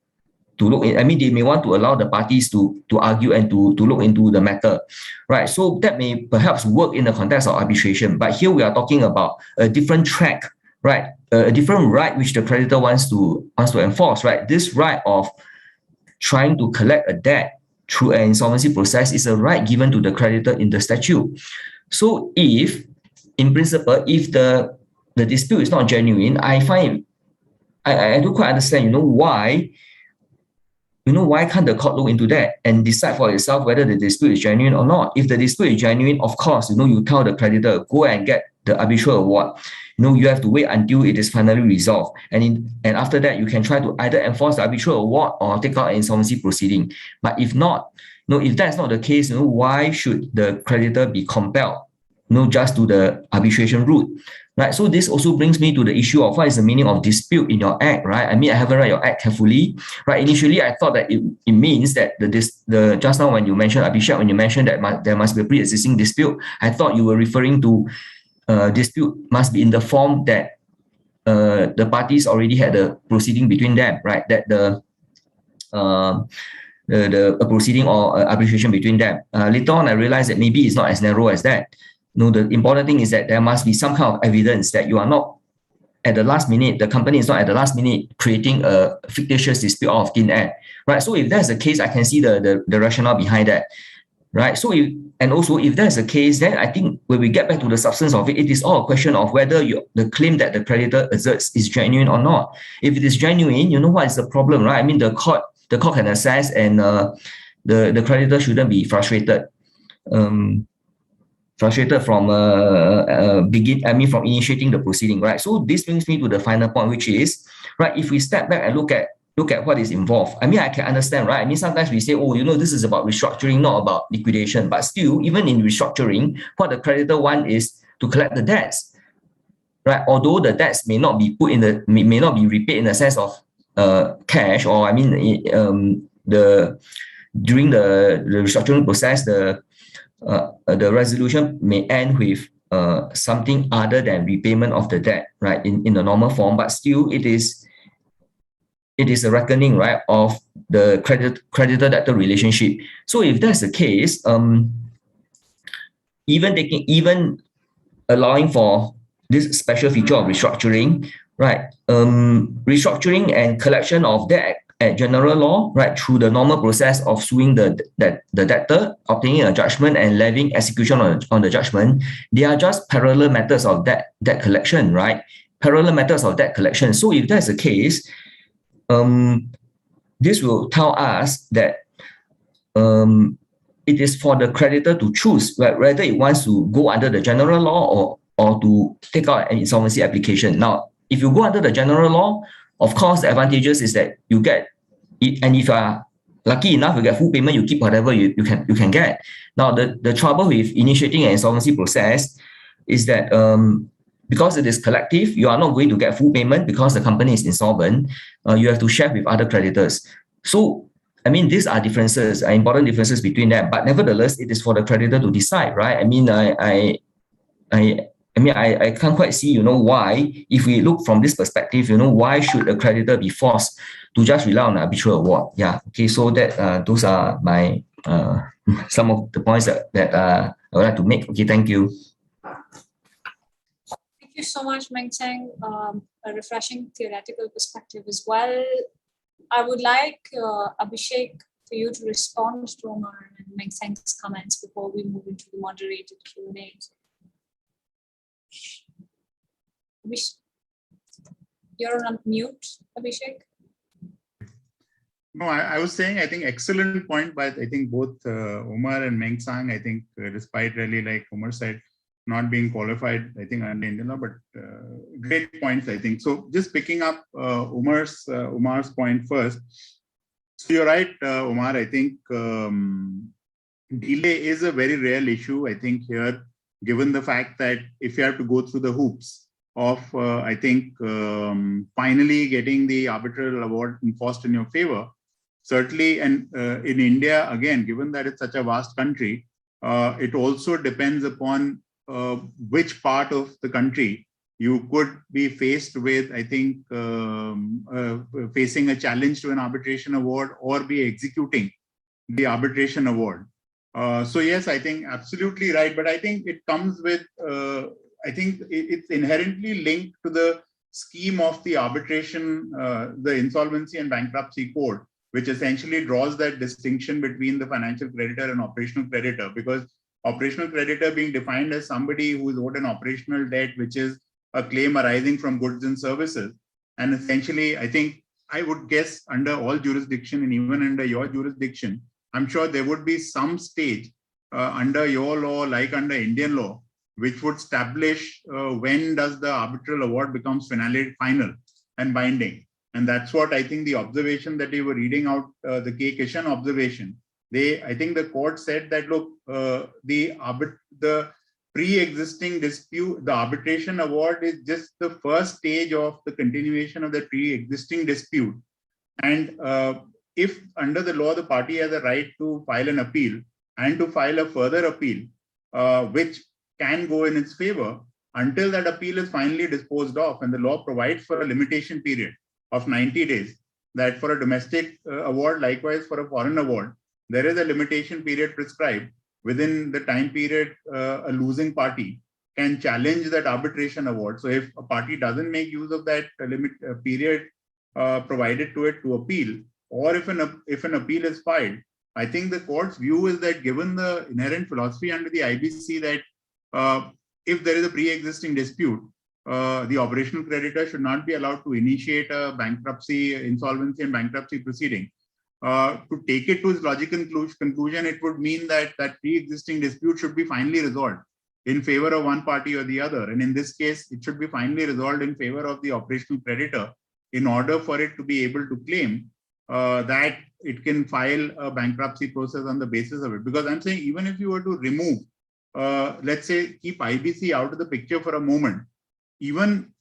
look in, they may want to allow the parties to argue and to look into the matter, right? So that may perhaps work in the context of arbitration, but here we are talking about a different track, right? A different right which the creditor wants to enforce, right? This right of trying to collect a debt through an insolvency process is a right given to the creditor in the statute. So if, in principle, if the dispute is not genuine, I find I don't quite understand, why can't the court look into that and decide for itself whether the dispute is genuine or not? If the dispute is genuine, of course, you tell the creditor, go and get the arbitral award. You have to wait until it is finally resolved. And after that, you can try to either enforce the arbitral award or take out an insolvency proceeding. But if not, if that's not the case, why should the creditor be compelled, just to the arbitration route? Right. So this also brings me to the issue of what is the meaning of dispute in your act, right? I haven't read your act carefully, right? Initially, I thought that it means that the just now when you mentioned, Abhishek, when you mentioned that there must be a pre-existing dispute, I thought you were referring to dispute must be in the form that the parties already had a proceeding between them, right? That a proceeding or arbitration between them. Later on, I realized that maybe it's not as narrow as that. The important thing is that there must be some kind of evidence that you are not at the last minute, the company is not at the last minute creating a fictitious dispute out of thin air, right? So if that's the case, I can see the rationale behind that, right? So if that's the case, then I think when we get back to the substance of it, it is all a question of whether the claim that the creditor asserts is genuine or not. If it is genuine, what is the problem, right? The court can assess, and the creditor shouldn't be frustrated. From from initiating the proceeding, right? So this brings me to the final point, which is, right, if we step back and look at what is involved, I can understand, right? Sometimes we say, this is about restructuring, not about liquidation. But still, even in restructuring, what the creditor wants is to collect the debts, right? Although the debts may not be may not be repaid in the sense of cash, or during the restructuring process, the resolution may end with something other than repayment of the debt, right, in the normal form, but still it is a reckoning, right, of the creditor-debtor relationship. So if that's the case, even allowing for this special feature of restructuring, right, restructuring and collection of debt at general law, right, through the normal process of suing the debtor, obtaining a judgment, and levying execution on the judgment, they are just parallel methods of debt collection, right? Parallel methods of debt collection. So if that's the case, this will tell us that it is for the creditor to choose whether it wants to go under the general law or to take out an insolvency application. Now, if you go under the general law, of course, the advantages is that you get it, and if you are lucky enough, you get full payment, you keep whatever you can get. Now, the trouble with initiating an insolvency process is that because it is collective, you are not going to get full payment because the company is insolvent. You have to share with other creditors. So, these are differences, important differences between them. But nevertheless, it is for the creditor to decide, right? I can't quite see, why, if we look from this perspective, why should a creditor be forced to just rely on an arbitral award? Yeah. Okay. So that those are my some of the points that I would like to make. Okay. Thank you. Thank you so much, Meng Seng. A refreshing theoretical perspective as well. I would like Abhishek for you to respond to Omar and Meng Seng's comments before we move into the moderated Q&A. You're on mute, Abhishek. No, I was saying, I think excellent point, but I think both Omar and Meng Seng, I think despite really, like Omar said, not being qualified, I think under Indian law, but great points, I think. So just picking up Omar's point first. So you're right, Omar, I think delay is a very real issue, I think here, given the fact that if you have to go through the hoops of, I think, finally getting the arbitral award enforced in your favor, certainly, and in India, again, given that it's such a vast country, it also depends upon which part of the country you could be faced with, I think, facing a challenge to an arbitration award or be executing the arbitration award. So yes, I think absolutely right. But I think it comes with, I think it's inherently linked to the scheme of the arbitration, the Insolvency and Bankruptcy Code, which essentially draws that distinction between the financial creditor and operational creditor, because operational creditor being defined as somebody who is owed an operational debt, which is a claim arising from goods and services. And essentially, I think I would guess under all jurisdiction and even under your jurisdiction, I'm sure there would be some stage under your law, like under Indian law, which would establish when does the arbitral award becomes final and binding. And that's what I think the observation that you were reading out, the K. Kishan observation, I think the court said that, look, the pre-existing dispute, the arbitration award is just the first stage of the continuation of the pre-existing dispute. And if under the law, the party has a right to file an appeal and to file a further appeal, which can go in its favor until that appeal is finally disposed of. And the law provides for a limitation period of 90 days, that for a domestic award, likewise for a foreign award, there is a limitation period prescribed. Within the time period, a losing party can challenge that arbitration award. So if a party doesn't make use of that period provided to it to appeal, or if an appeal is filed, I think the court's view is that, given the inherent philosophy under the IBC that if there is a pre-existing dispute, the operational creditor should not be allowed to initiate a bankruptcy, insolvency and bankruptcy proceeding. To take it to its logical conclusion, it would mean that that pre-existing dispute should be finally resolved in favor of one party or the other. And in this case, it should be finally resolved in favor of the operational creditor in order for it to be able to claim that it can file a bankruptcy process on the basis of it. Because I'm saying, even if you were to remove, let's say, keep IBC out of the picture for a moment, even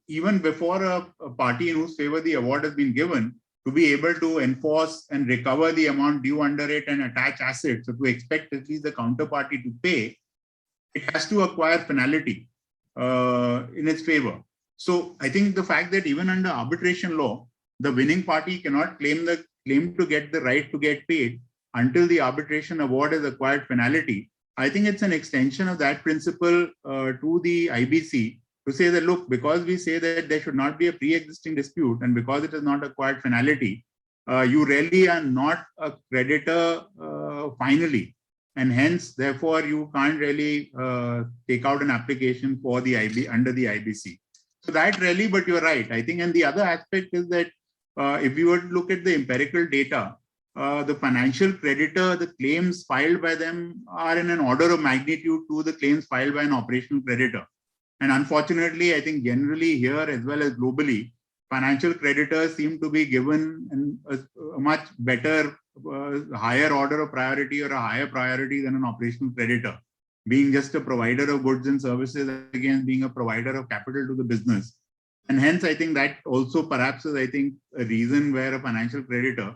before a party in whose favor the award has been given, to be able to enforce and recover the amount due under it and attach assets, so to expect at least the counterparty to pay, it has to acquire finality in its favor. So I think the fact that even under arbitration law, the winning party cannot claim to get the right to get paid until the arbitration award has acquired finality, I think it's an extension of that principle to the IBC, to say that, look, because we say that there should not be a pre-existing dispute, and because it has not acquired finality, you really are not a creditor finally, and hence, therefore, you can't really take out an application for the under the IBC. So that really, but you're right, I think. And the other aspect is that if you were to look at the empirical data, the financial creditor, the claims filed by them are in an order of magnitude to the claims filed by an operational creditor. And unfortunately, I think generally here as well as globally, financial creditors seem to be given a much better, higher order of priority, or a higher priority than an operational creditor, being just a provider of goods and services against being a provider of capital to the business. And hence, I think that also perhaps is, I think, a reason where a financial creditor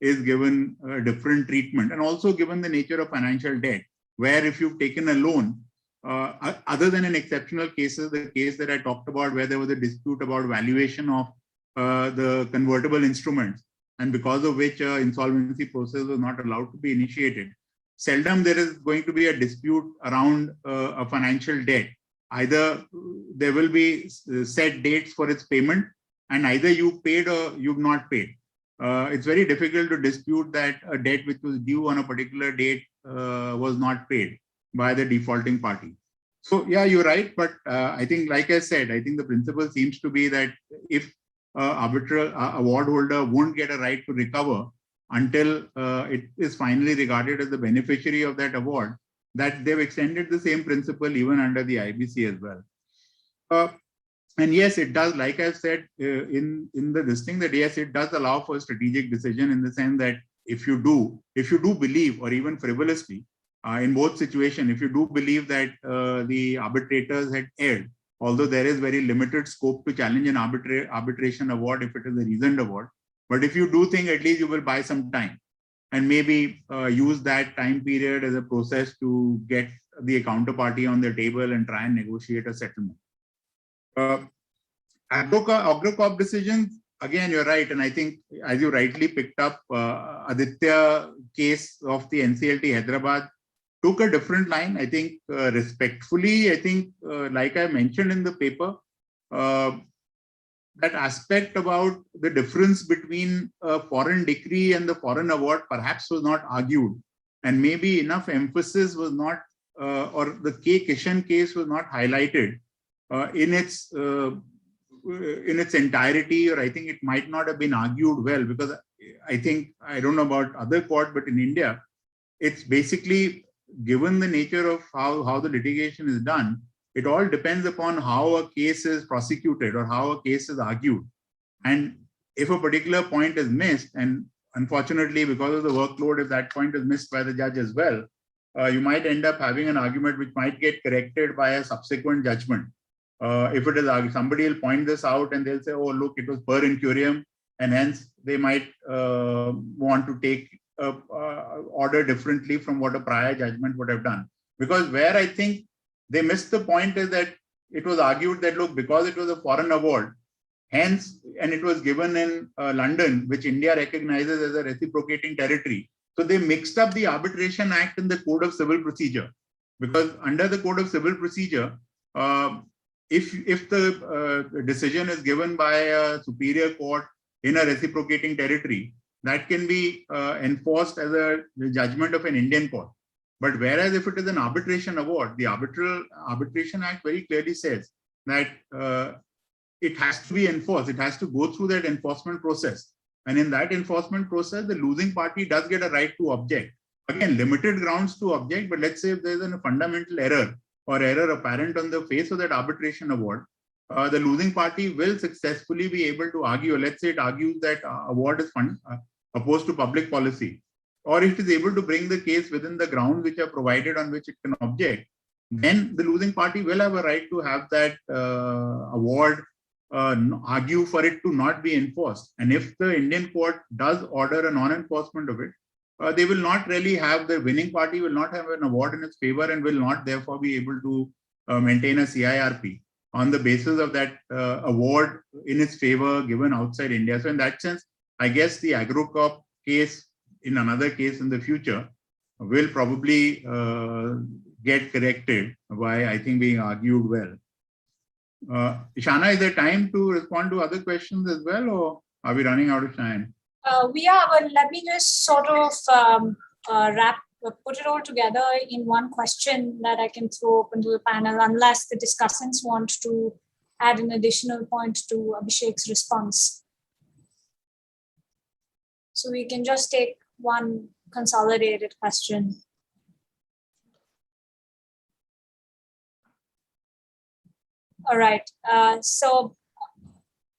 is given a different treatment, and also given the nature of financial debt, where if you've taken a loan, other than in exceptional cases, the case that I talked about where there was a dispute about valuation of the convertible instruments, and because of which insolvency process was not allowed to be initiated, seldom there is going to be a dispute around a financial debt. Either there will be set dates for its payment, and either you paid or you've not paid. It's very difficult to dispute that a debt which was due on a particular date was not paid by the defaulting party. So yeah, you're right. But I think, like I said, I think the principle seems to be that if arbitral award holder won't get a right to recover until it is finally regarded as the beneficiary of that award, that they've extended the same principle even under the IBC as well. And yes, it does, like I've said in the listing, that yes, it does allow for a strategic decision, in the sense that if you do believe, or even frivolously, in both situations, if you do believe that the arbitrators had erred, although there is very limited scope to challenge an arbitration award if it is a reasoned award, but if you do think, at least you will buy some time and maybe use that time period as a process to get the counterparty on the table and try and negotiate a settlement. Agrocop decisions, again, you're right. And I think, as you rightly picked up, Aditya case of the NCLT Hyderabad took a different line. I think respectfully, I think, like I mentioned in the paper, that aspect about the difference between a foreign decree and the foreign award perhaps was not argued. And maybe enough emphasis was not, or the K. Kishan case was not highlighted in its entirety, or I think it might not have been argued well, because I think, I don't know about other court, but in India, it's basically, given the nature of how the litigation is done, it all depends upon how a case is prosecuted or how a case is argued. And if a particular point is missed, and unfortunately, because of the workload, if that point is missed by the judge as well, you might end up having an argument which might get corrected by a subsequent judgment. If it is, somebody will point this out and they'll say, oh, look, it was per incurium, and hence they might want to take order differently from what a prior judgment would have done. Because where I think they missed the point is that it was argued that, look, because it was a foreign award, hence, and it was given in London, which India recognizes as a reciprocating territory. So they mixed up the Arbitration Act and the Code of Civil Procedure. Because under the Code of Civil Procedure, if the decision is given by a superior court in a reciprocating territory, that can be enforced as a judgment of an Indian court. But whereas if it is an arbitration award, the Arbitration Act very clearly says that it has to be enforced. It has to go through that enforcement process. And in that enforcement process, the losing party does get a right to object. Again, limited grounds to object, but let's say if there's a fundamental error or error apparent on the face of that arbitration award, the losing party will successfully be able to argue. Let's say it argues that award is opposed to public policy, or if it is able to bring the case within the grounds which are provided on which it can object, then the losing party will have a right to have that award argue for it to not be enforced. And if the Indian court does order a non-enforcement of it, they will not really have, the winning party will not have an award in its favor and will not therefore be able to maintain a CIRP on the basis of that award in its favor given outside India. So in that sense, I guess the Agrocop case, in another case in the future, will probably get corrected by, I think, being argued well. Ishana, is there time to respond to other questions as well, or are we running out of time? We are, but let me just sort of put it all together in one question that I can throw open to the panel, unless the discussants want to add an additional point to Abhishek's response. So we can just take one consolidated question. All right. So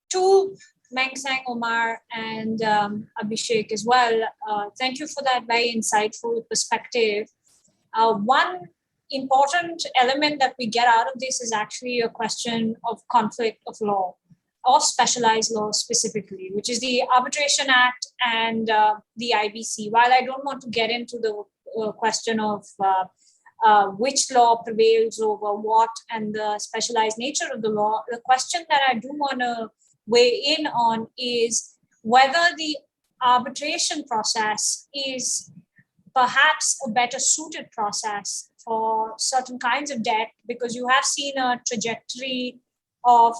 to Meng, Seng, Omar, and Abhishek as well, thank you for that very insightful perspective. One important element that we get out of this is actually a question of conflict of law, or specialized law specifically, which is the Arbitration Act and the IBC. While I don't want to get into the question of which law prevails over what and the specialized nature of the law, the question that I do want to weigh in on is whether the arbitration process is perhaps a better suited process for certain kinds of debt, because you have seen a trajectory of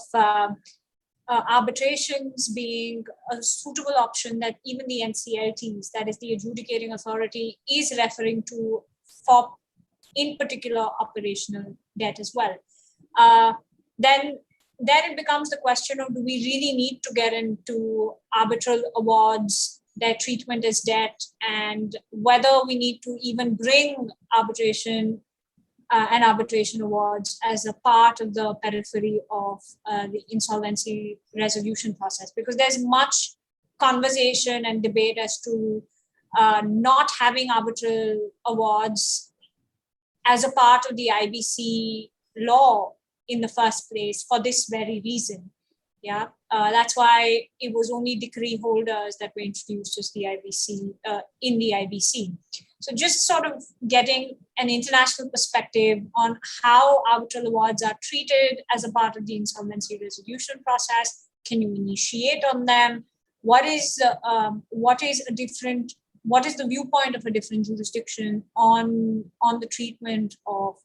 arbitrations being a suitable option that even the NCLTs, that is the adjudicating authority, is referring to for, in particular, operational debt as well. Then it becomes the question of, do we really need to get into arbitral awards, their treatment as debt, and whether we need to even bring arbitration and arbitration awards as a part of the periphery of the insolvency resolution process, because there's much conversation and debate as to not having arbitral awards as a part of the IBC law in the first place for this very reason. Yeah, that's why it was only decree holders that were introduced as the IBC in the IBC. So just sort of getting an international perspective on how arbitral awards are treated as a part of the insolvency resolution process. Can you initiate on them? What is the viewpoint of a different jurisdiction on the treatment of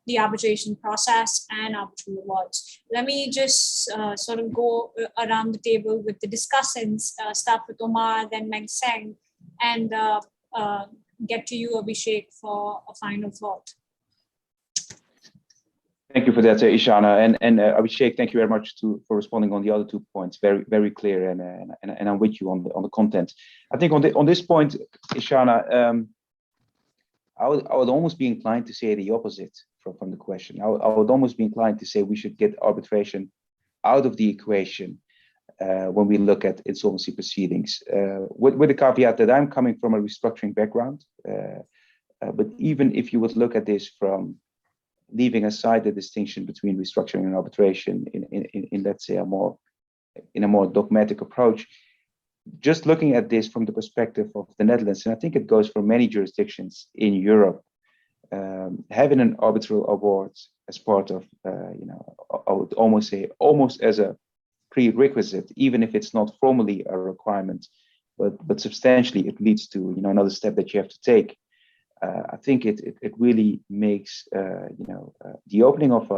the arbitration process and arbitral awards? Let me just sort of go around the table with the discussants, start with Omar, then Meng, Seng, and get to you, Abhishek, for a final thought. Thank you for that, Ishana, and Abhishek. Thank you very much for responding on the other 2 points. Very, very clear, and I'm with you on the content. I think on this point, Ishana, I would almost be inclined to say the opposite from the question. I would almost be inclined to say we should get arbitration out of the equation when we look at insolvency proceedings, with the caveat that I'm coming from a restructuring background. But even if you would look at this from leaving aside the distinction between restructuring and arbitration in let's say a more dogmatic approach, just looking at this from the perspective of the Netherlands, and I think it goes for many jurisdictions in Europe, having an arbitral award as part of, I would almost say, almost as a prerequisite, even if it's not formally a requirement, but substantially it leads to another step that you have to take. I think it really makes the opening of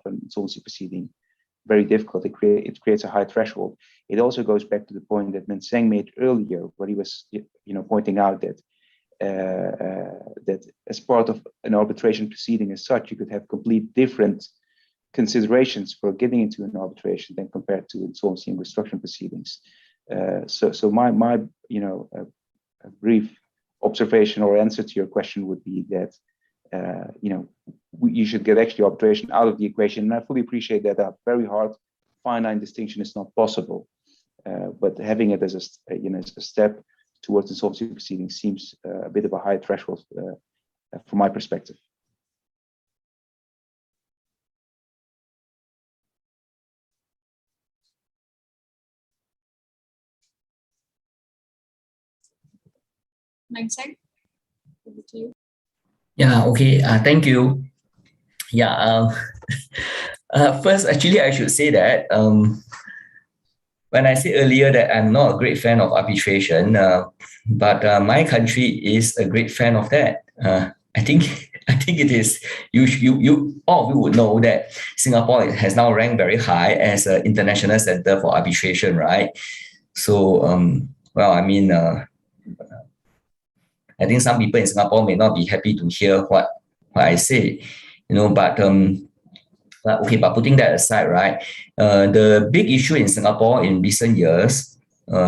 an insolvency proceeding very difficult. It creates a high threshold. It also goes back to the point that Seng made earlier, where he was pointing out that that as part of an arbitration proceeding as such, you could have complete different considerations for getting into an arbitration than compared to insolvency and restructuring proceedings. So my brief observation or answer to your question would be that you should get actually arbitration out of the equation, and I fully appreciate that a very hard fine-line distinction is not possible, but having it as a step towards insolvency proceedings seems a bit of a high threshold from my perspective. Meng, Seng, over to you. Yeah, okay, thank you. Yeah, first, actually, I should say that when I said earlier that I'm not a great fan of arbitration, but my country is a great fan of that. I think it is. You all of you would know that Singapore has now ranked very high as an international center for arbitration, right? So, well, I mean, I think some people in Singapore may not be happy to hear what I say, but okay, but putting that aside, right, the big issue in Singapore in recent years,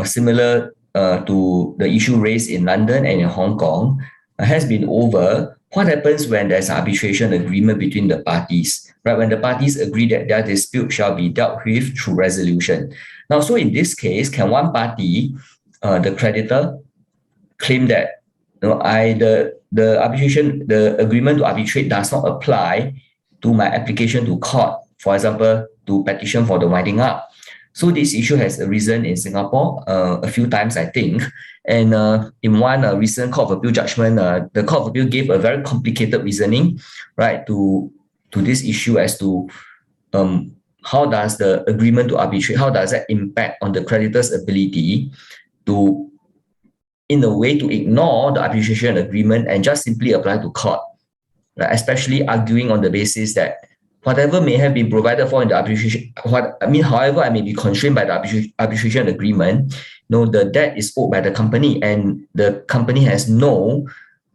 similar to the issue raised in London and in Hong Kong, has been over what happens when there's arbitration agreement between the parties, right? When the parties agree that their dispute shall be dealt with through resolution. Now, so in this case, can one party, the creditor, claim that the agreement to arbitrate does not apply to my application to court, for example, to petition for the winding up? So this issue has arisen in Singapore a few times, I think. And in one recent Court of Appeal judgment, the Court of Appeal gave a very complicated reasoning, right, to this issue as to how does the agreement to arbitrate, how does that impact on the creditor's ability to, in a way, to ignore the arbitration agreement and just simply apply to court, right? Especially arguing on the basis that whatever may have been provided for in the arbitration, however I may be constrained by the arbitration agreement, the debt is owed by the company, and the company has no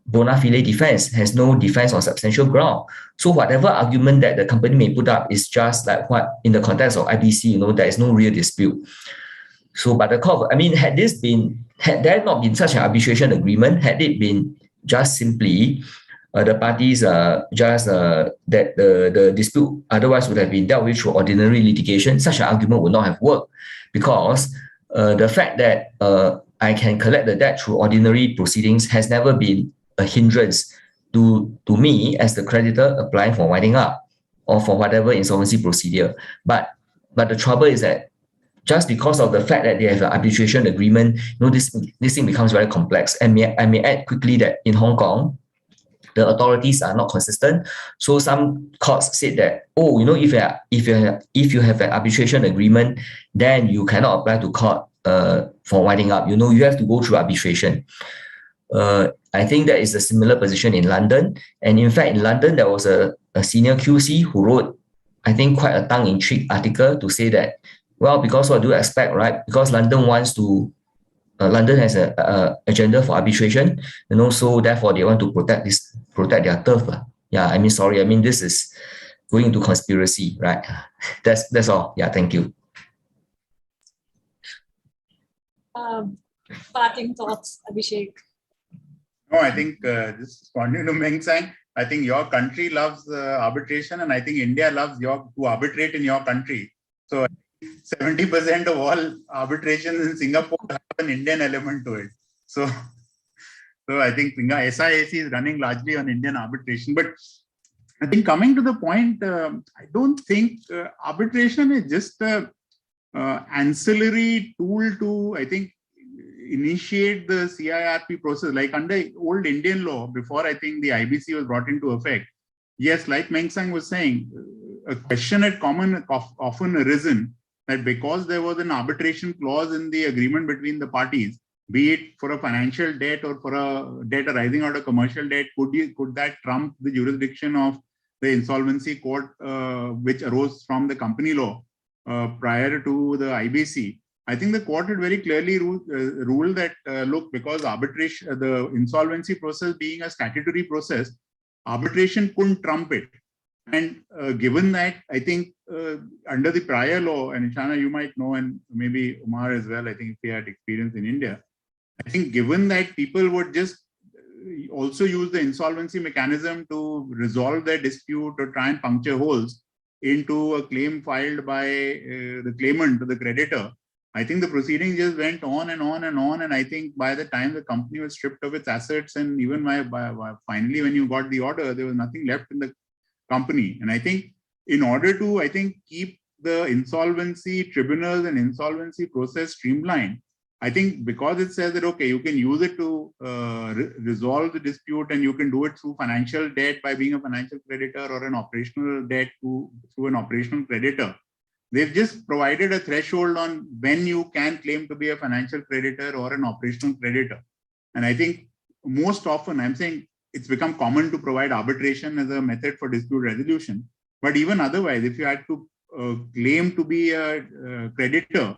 bona fide defense, has no defense on substantial ground. So whatever argument that the company may put up is just like what, in the context of IBC, there is no real dispute. So, but the court, had there not been such an arbitration agreement, had it been just simply the parties that the dispute otherwise would have been dealt with through ordinary litigation, such an argument would not have worked, because the fact that I can collect the debt through ordinary proceedings has never been a hindrance to me as the creditor applying for winding up or for whatever insolvency procedure. But But the trouble is that just because of the fact that they have an arbitration agreement, this thing becomes very complex. And I may add quickly that in Hong Kong, the authorities are not consistent. So some courts said that, if you have an arbitration agreement, then you cannot apply to court for winding up. You have to go through arbitration. I think that is a similar position in London. And in fact, in London, there was a senior QC who wrote, I think, quite a tongue-in-cheek article to say that, well, because what do you expect, right? Because London London has a agenda for arbitration, and also therefore they want to protect their turf. Yeah, sorry. This is going into conspiracy, right? That's all. Yeah, thank you. Parting thoughts, Abhishek. No, I think just responding to Meng saying, I think your country loves arbitration, and I think India loves to arbitrate in your country. So 70% of all arbitrations in Singapore have an Indian element to it. So I think SIAC is running largely on Indian arbitration. But I think coming to the point, I don't think arbitration is just an ancillary tool to, I think, initiate the CIRP process. Like under old Indian law, before I think the IBC was brought into effect, yes, like Meng Sang was saying, a question had often arisen that because there was an arbitration clause in the agreement between the parties, be it for a financial debt or for a debt arising out of commercial debt, could that trump the jurisdiction of the insolvency court, which arose from the company law prior to the IBC? I think the court had very clearly ruled that, look, because arbitration, the insolvency process being a statutory process, arbitration couldn't trump it. And given that, I think under the prior law, and Ishana, you might know, and maybe Omar as well, I think if he had experience in India, I think given that people would just also use the insolvency mechanism to resolve their dispute or try and puncture holes into a claim filed by the claimant to the creditor, I think the proceedings just went on and on and on. And I think by the time the company was stripped of its assets, and even finally, when you got the order, there was nothing left in the company. And I think in order to, I think, keep the insolvency tribunals and insolvency process streamlined, I think because it says that, okay, you can use it to resolve the dispute, and you can do it through financial debt by being a financial creditor, or an operational debt through an operational creditor. They've just provided a threshold on when you can claim to be a financial creditor or an operational creditor. And I think most often, I'm saying it's become common to provide arbitration as a method for dispute resolution. But even otherwise, if you had to claim to be a creditor,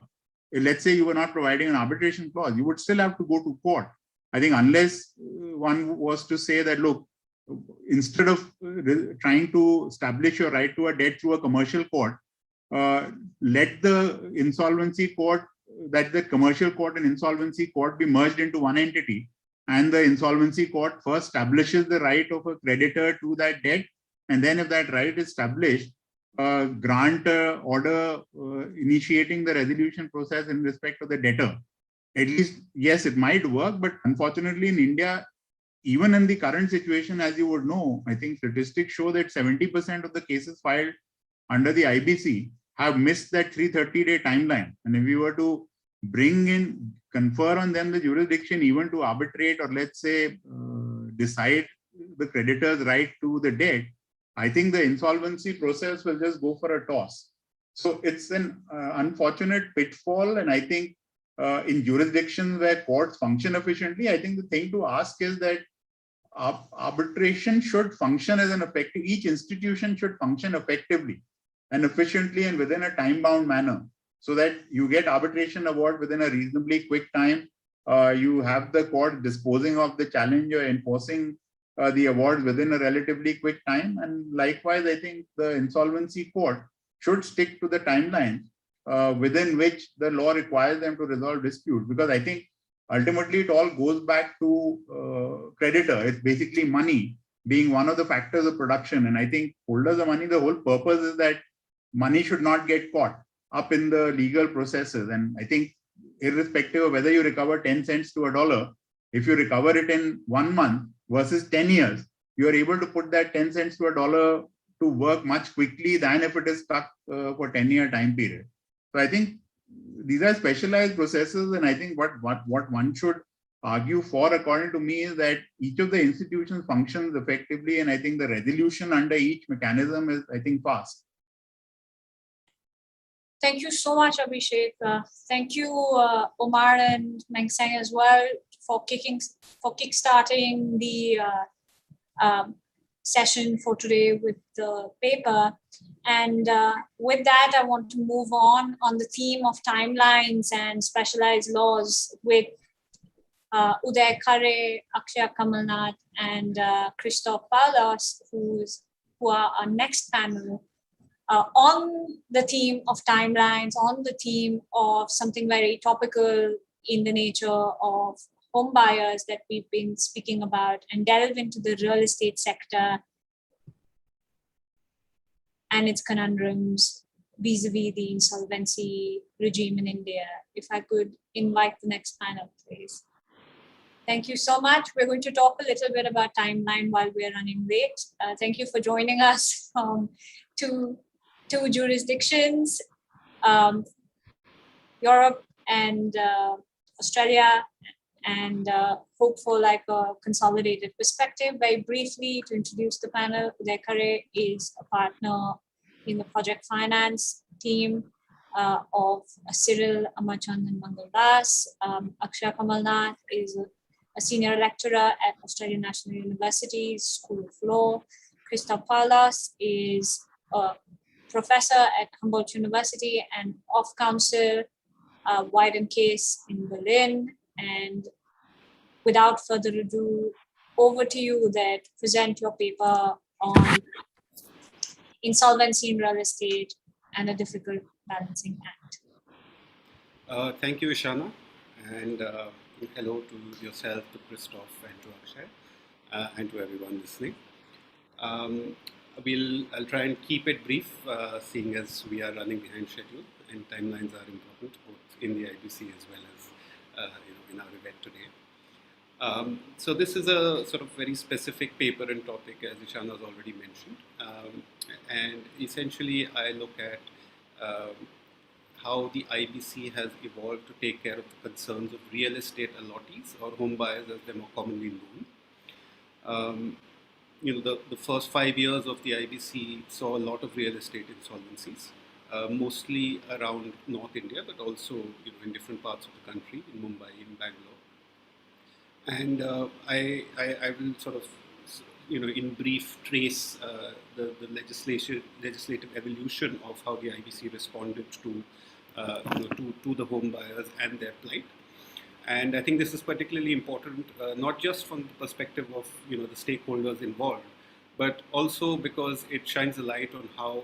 let's say you were not providing an arbitration clause, you would still have to go to court. I think unless one was to say that, look, instead of trying to establish your right to a debt through a commercial court, let the insolvency court, that the commercial court and insolvency court be merged into one entity, and the insolvency court first establishes the right of a creditor to that debt, and then if that right is established, grant an order initiating the resolution process in respect of the debtor. At least, yes, it might work, but unfortunately in India, even in the current situation, as you would know, I think statistics show that 70% of the cases filed under the IBC have missed that 330-day timeline. And if you were to confer on them the jurisdiction even to arbitrate, or let's say decide the creditor's right to the debt, I think the insolvency process will just go for a toss. So it's an unfortunate pitfall. And I think in jurisdictions where courts function efficiently, I think the thing to ask is that arbitration should function as an effective, each institution should function effectively and efficiently and within a time-bound manner, so that you get arbitration award within a reasonably quick time. You have the court disposing of the challenge or enforcing the award within a relatively quick time. And likewise, I think the insolvency court should stick to the timeline within which the law requires them to resolve disputes. Because I think ultimately it all goes back to creditor. It's basically money being one of the factors of production. And I think holders of money, the whole purpose is that money should not get caught up in the legal processes. And I think irrespective of whether you recover 10 cents to $1, if you recover it in 1 month versus 10 years, you are able to put that 10 cents to $1 to work much quickly than if it is stuck for 10-year time period. So I think these are specialized processes, and I think what one should argue for, according to me, is that each of the institutions functions effectively, and I think the resolution under each mechanism is, I think, fast. Thank you so much, Abhishek. Thank you, Omar and Meng Seng as well, for kickstarting the session for today with the paper. And with that, I want to move on the theme of timelines and specialized laws with Uday Khare, Akshaya Kamalnath, and Christoph Palas, who are our next panel. On the theme of timelines, on the theme of something very topical in the nature of home buyers that we've been speaking about, and delve into the real estate sector and its conundrums vis-a-vis the insolvency regime in India. If I could invite the next panel, please. Thank you so much. We're going to talk a little bit about timeline while we're running late. Thank you for joining us from two jurisdictions, Europe and Australia, and hope for like a consolidated perspective. Very briefly, to introduce the panel, Uday Khare is a partner in the project finance team of Cyril Amachand and Mangal Das. Akshaya Kamalnath is a senior lecturer at Australian National University School of Law. Christoph Palas is a professor at Humboldt University and of counsel, Wyden case in Berlin. And without further ado, over to you that present your paper on insolvency in real estate and a difficult balancing act. Thank you, Ishana, and hello to yourself, to Christoph, and to Akshay, and to everyone listening. I'll try and keep it brief, seeing as we are running behind schedule, and timelines are important both in the IBC as well as in our event today. So this is a sort of very specific paper and topic, as Ishana has already mentioned, and essentially I look at how the IBC has evolved to take care of the concerns of real estate allottees or home buyers, as they're more commonly known. The first 5 years of the IBC saw a lot of real estate insolvencies, mostly around North India, but also in different parts of the country, in Mumbai, in Bangalore. And I will sort of, in brief, trace the legislative evolution of how the IBC responded to the home buyers and their plight. And I think this is particularly important, not just from the perspective of the stakeholders involved, but also because it shines a light on how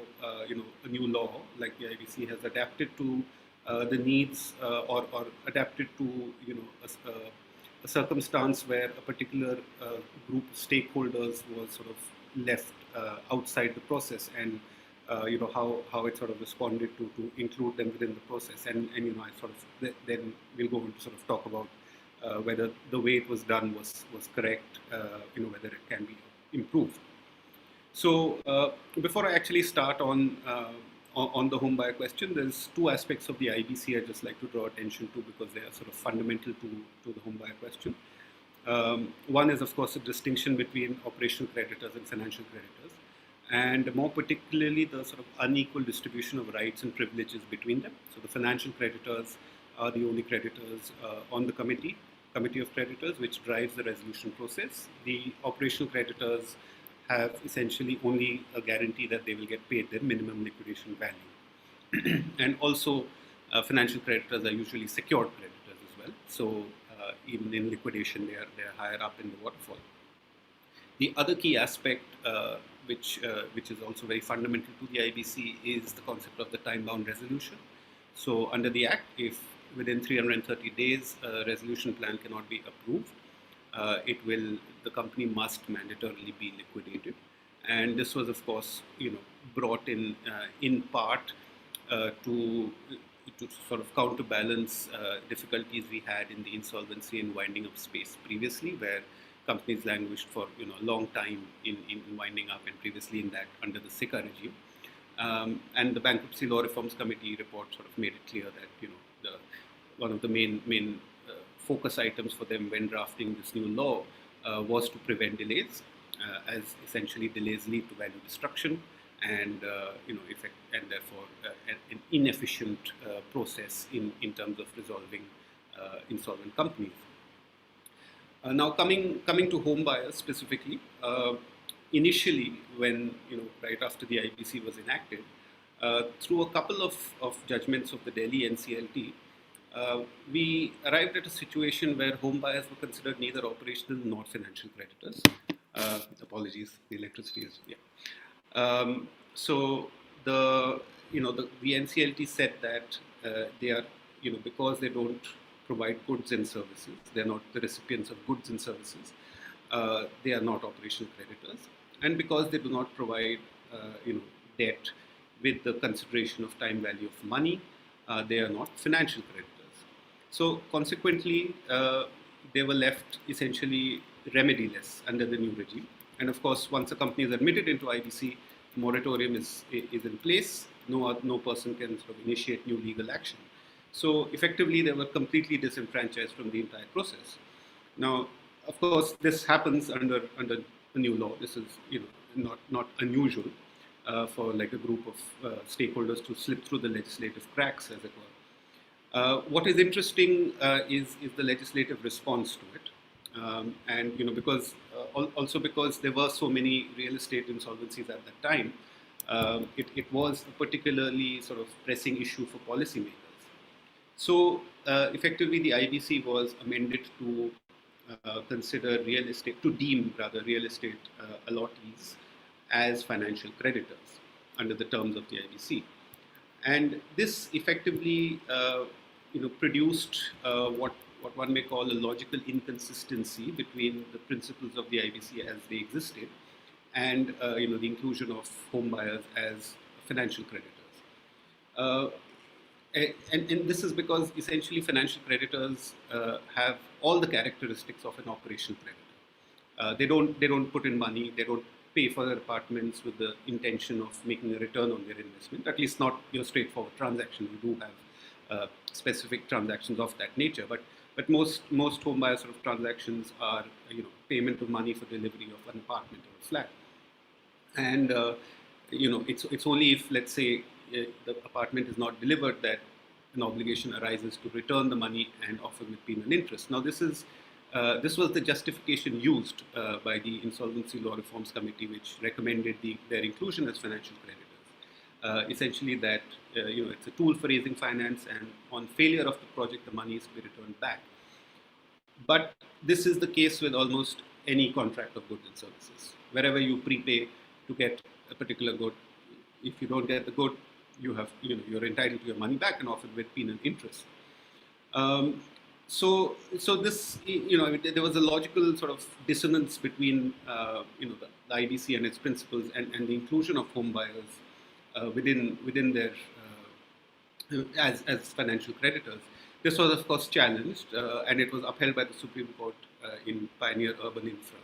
a new law like the IBC has adapted to the needs or adapted to a circumstance where a particular group of stakeholders was sort of left outside the process, and how it sort of responded to include them within the process, and I sort of then we'll go on to sort of talk about whether the way it was done was correct, whether it can be improved. So before I actually start on the home buyer question, there's two aspects of the IBC I'd just like to draw attention to because they are sort of fundamental to the home buyer question. One is, of course, a distinction between operational creditors and financial creditors, and more particularly the sort of unequal distribution of rights and privileges between them. So the financial creditors are the only creditors on the committee of creditors, which drives the resolution process. The operational creditors have essentially only a guarantee that they will get paid their minimum liquidation value. And also financial creditors are usually secured creditors as well. So even in liquidation, they are higher up in the waterfall. The other key aspect which is also very fundamental to the IBC is the concept of the time-bound resolution. So under the Act, if within 330 days a resolution plan cannot be approved, the company must mandatorily be liquidated. And this was, of course, brought in part to sort of counterbalance difficulties we had in the insolvency and winding up space previously, where companies languished for a long time in winding up, and previously in that under the SICA regime. And the Bankruptcy Law Reforms Committee report sort of made it clear that one of the main focus items for them when drafting this new law was to prevent delays, as essentially delays lead to value destruction and and therefore an inefficient process in terms of resolving insolvent companies. Now coming to home buyers specifically, initially when right after the IBC was enacted, through a couple of judgments of the Delhi NCLT, we arrived at a situation where home buyers were considered neither operational nor financial creditors. Apologies, the electricity is so the NCLT said that they are because they don't provide goods and services, they are not the recipients of goods and services, they are not operational creditors, and because they do not provide debt with the consideration of time value of money, they are not financial creditors. So consequently, they were left essentially remediless under the new regime. And of course, once a company is admitted into IBC, moratorium is in place. No person can sort of initiate new legal action. So effectively, they were completely disenfranchised from the entire process. Now, of course, this happens under a new law. This is not unusual for like a group of stakeholders to slip through the legislative cracks, as it were. What is interesting is the legislative response to it, and because there were so many real estate insolvencies at that time, it was a particularly sort of pressing issue for policymakers. So effectively, the IBC was amended to deem real estate allottees as financial creditors under the terms of the IBC, and this effectively produced what one may call a logical inconsistency between the principles of the IBC as they existed and the inclusion of home buyers as financial creditors. And this is because essentially financial creditors have all the characteristics of an operational creditor. They don't put in money. They don't pay for their apartments with the intention of making a return on their investment. At least not your straightforward transaction. We do have specific transactions of that nature, but most home buyer sort of transactions are payment of money for delivery of an apartment or a flat, and it's only if, let's say, the apartment is not delivered that an obligation arises to return the money and often with penal interest. Now this was the justification used by the Insolvency Law Reforms Committee, which recommended their inclusion as financial creditors. Essentially that it's a tool for raising finance, and on failure of the project, the money is to be returned back. But this is the case with almost any contract of goods and services. Wherever you prepay to get a particular good, if you don't get the good, you're entitled to your money back and often with penal interest. So this, there was a logical sort of dissonance between the IBC and its principles and the inclusion of home buyers within their as financial creditors. This was of course challenged, and it was upheld by the Supreme Court in Pioneer Urban Infra.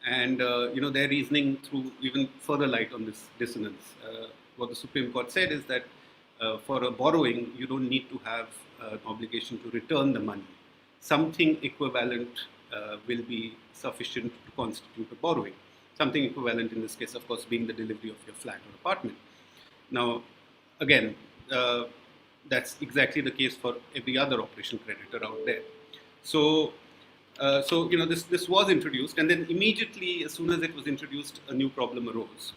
And their reasoning threw even further light on this dissonance. What the Supreme Court said is that for a borrowing, you don't need to have an obligation to return the money. Something equivalent will be sufficient to constitute a borrowing. Something equivalent in this case, of course, being the delivery of your flat or apartment. Now, again, that's exactly the case for every other operational creditor out there. So this was introduced, and then immediately, as soon as it was introduced, a new problem arose,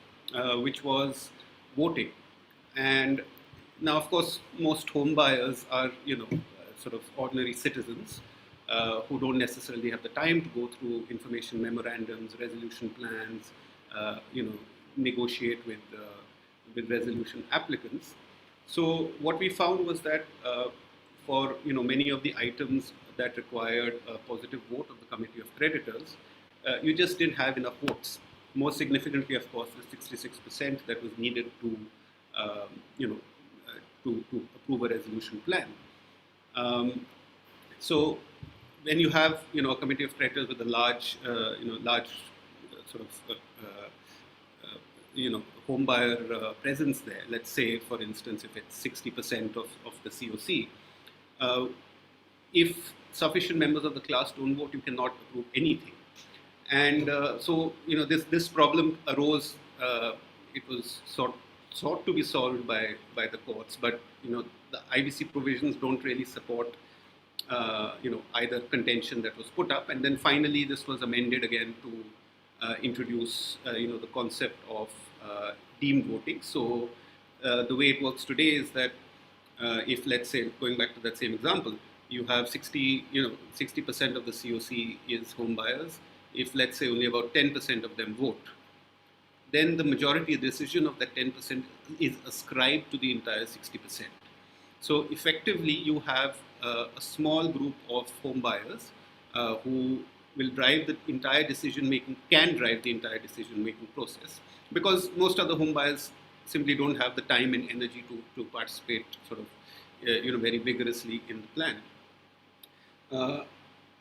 which was voting. And now, of course, most home buyers are sort of ordinary citizens who don't necessarily have the time to go through information memorandums, resolution plans, negotiate with resolution applicants. So what we found was that for many of the items that required a positive vote of the Committee of Creditors, you just didn't have enough votes. More significantly, of course, the 66% that was needed to to approve a resolution plan. So when you have, a committee of creditors with a large, large sort of, home buyer presence there, let's say, for instance, if it's 60% of the COC, if sufficient members of the class don't vote, you cannot approve anything. And so, this problem arose. It was sought to be solved by the courts, but the IBC provisions don't really support either contention that was put up. And then finally, this was amended again to introduce the concept of deemed voting. So the way it works today is that if, let's say, going back to that same example, you have 60% of the COC is home buyers. If, let's say, only about 10% of them vote, then the majority decision of that 10% is ascribed to the entire 60%. So effectively, you have a small group of home buyers who will drive the entire decision-making, can drive the entire decision-making process, because most other home buyers simply don't have the time and energy to participate sort of, very vigorously in the plan.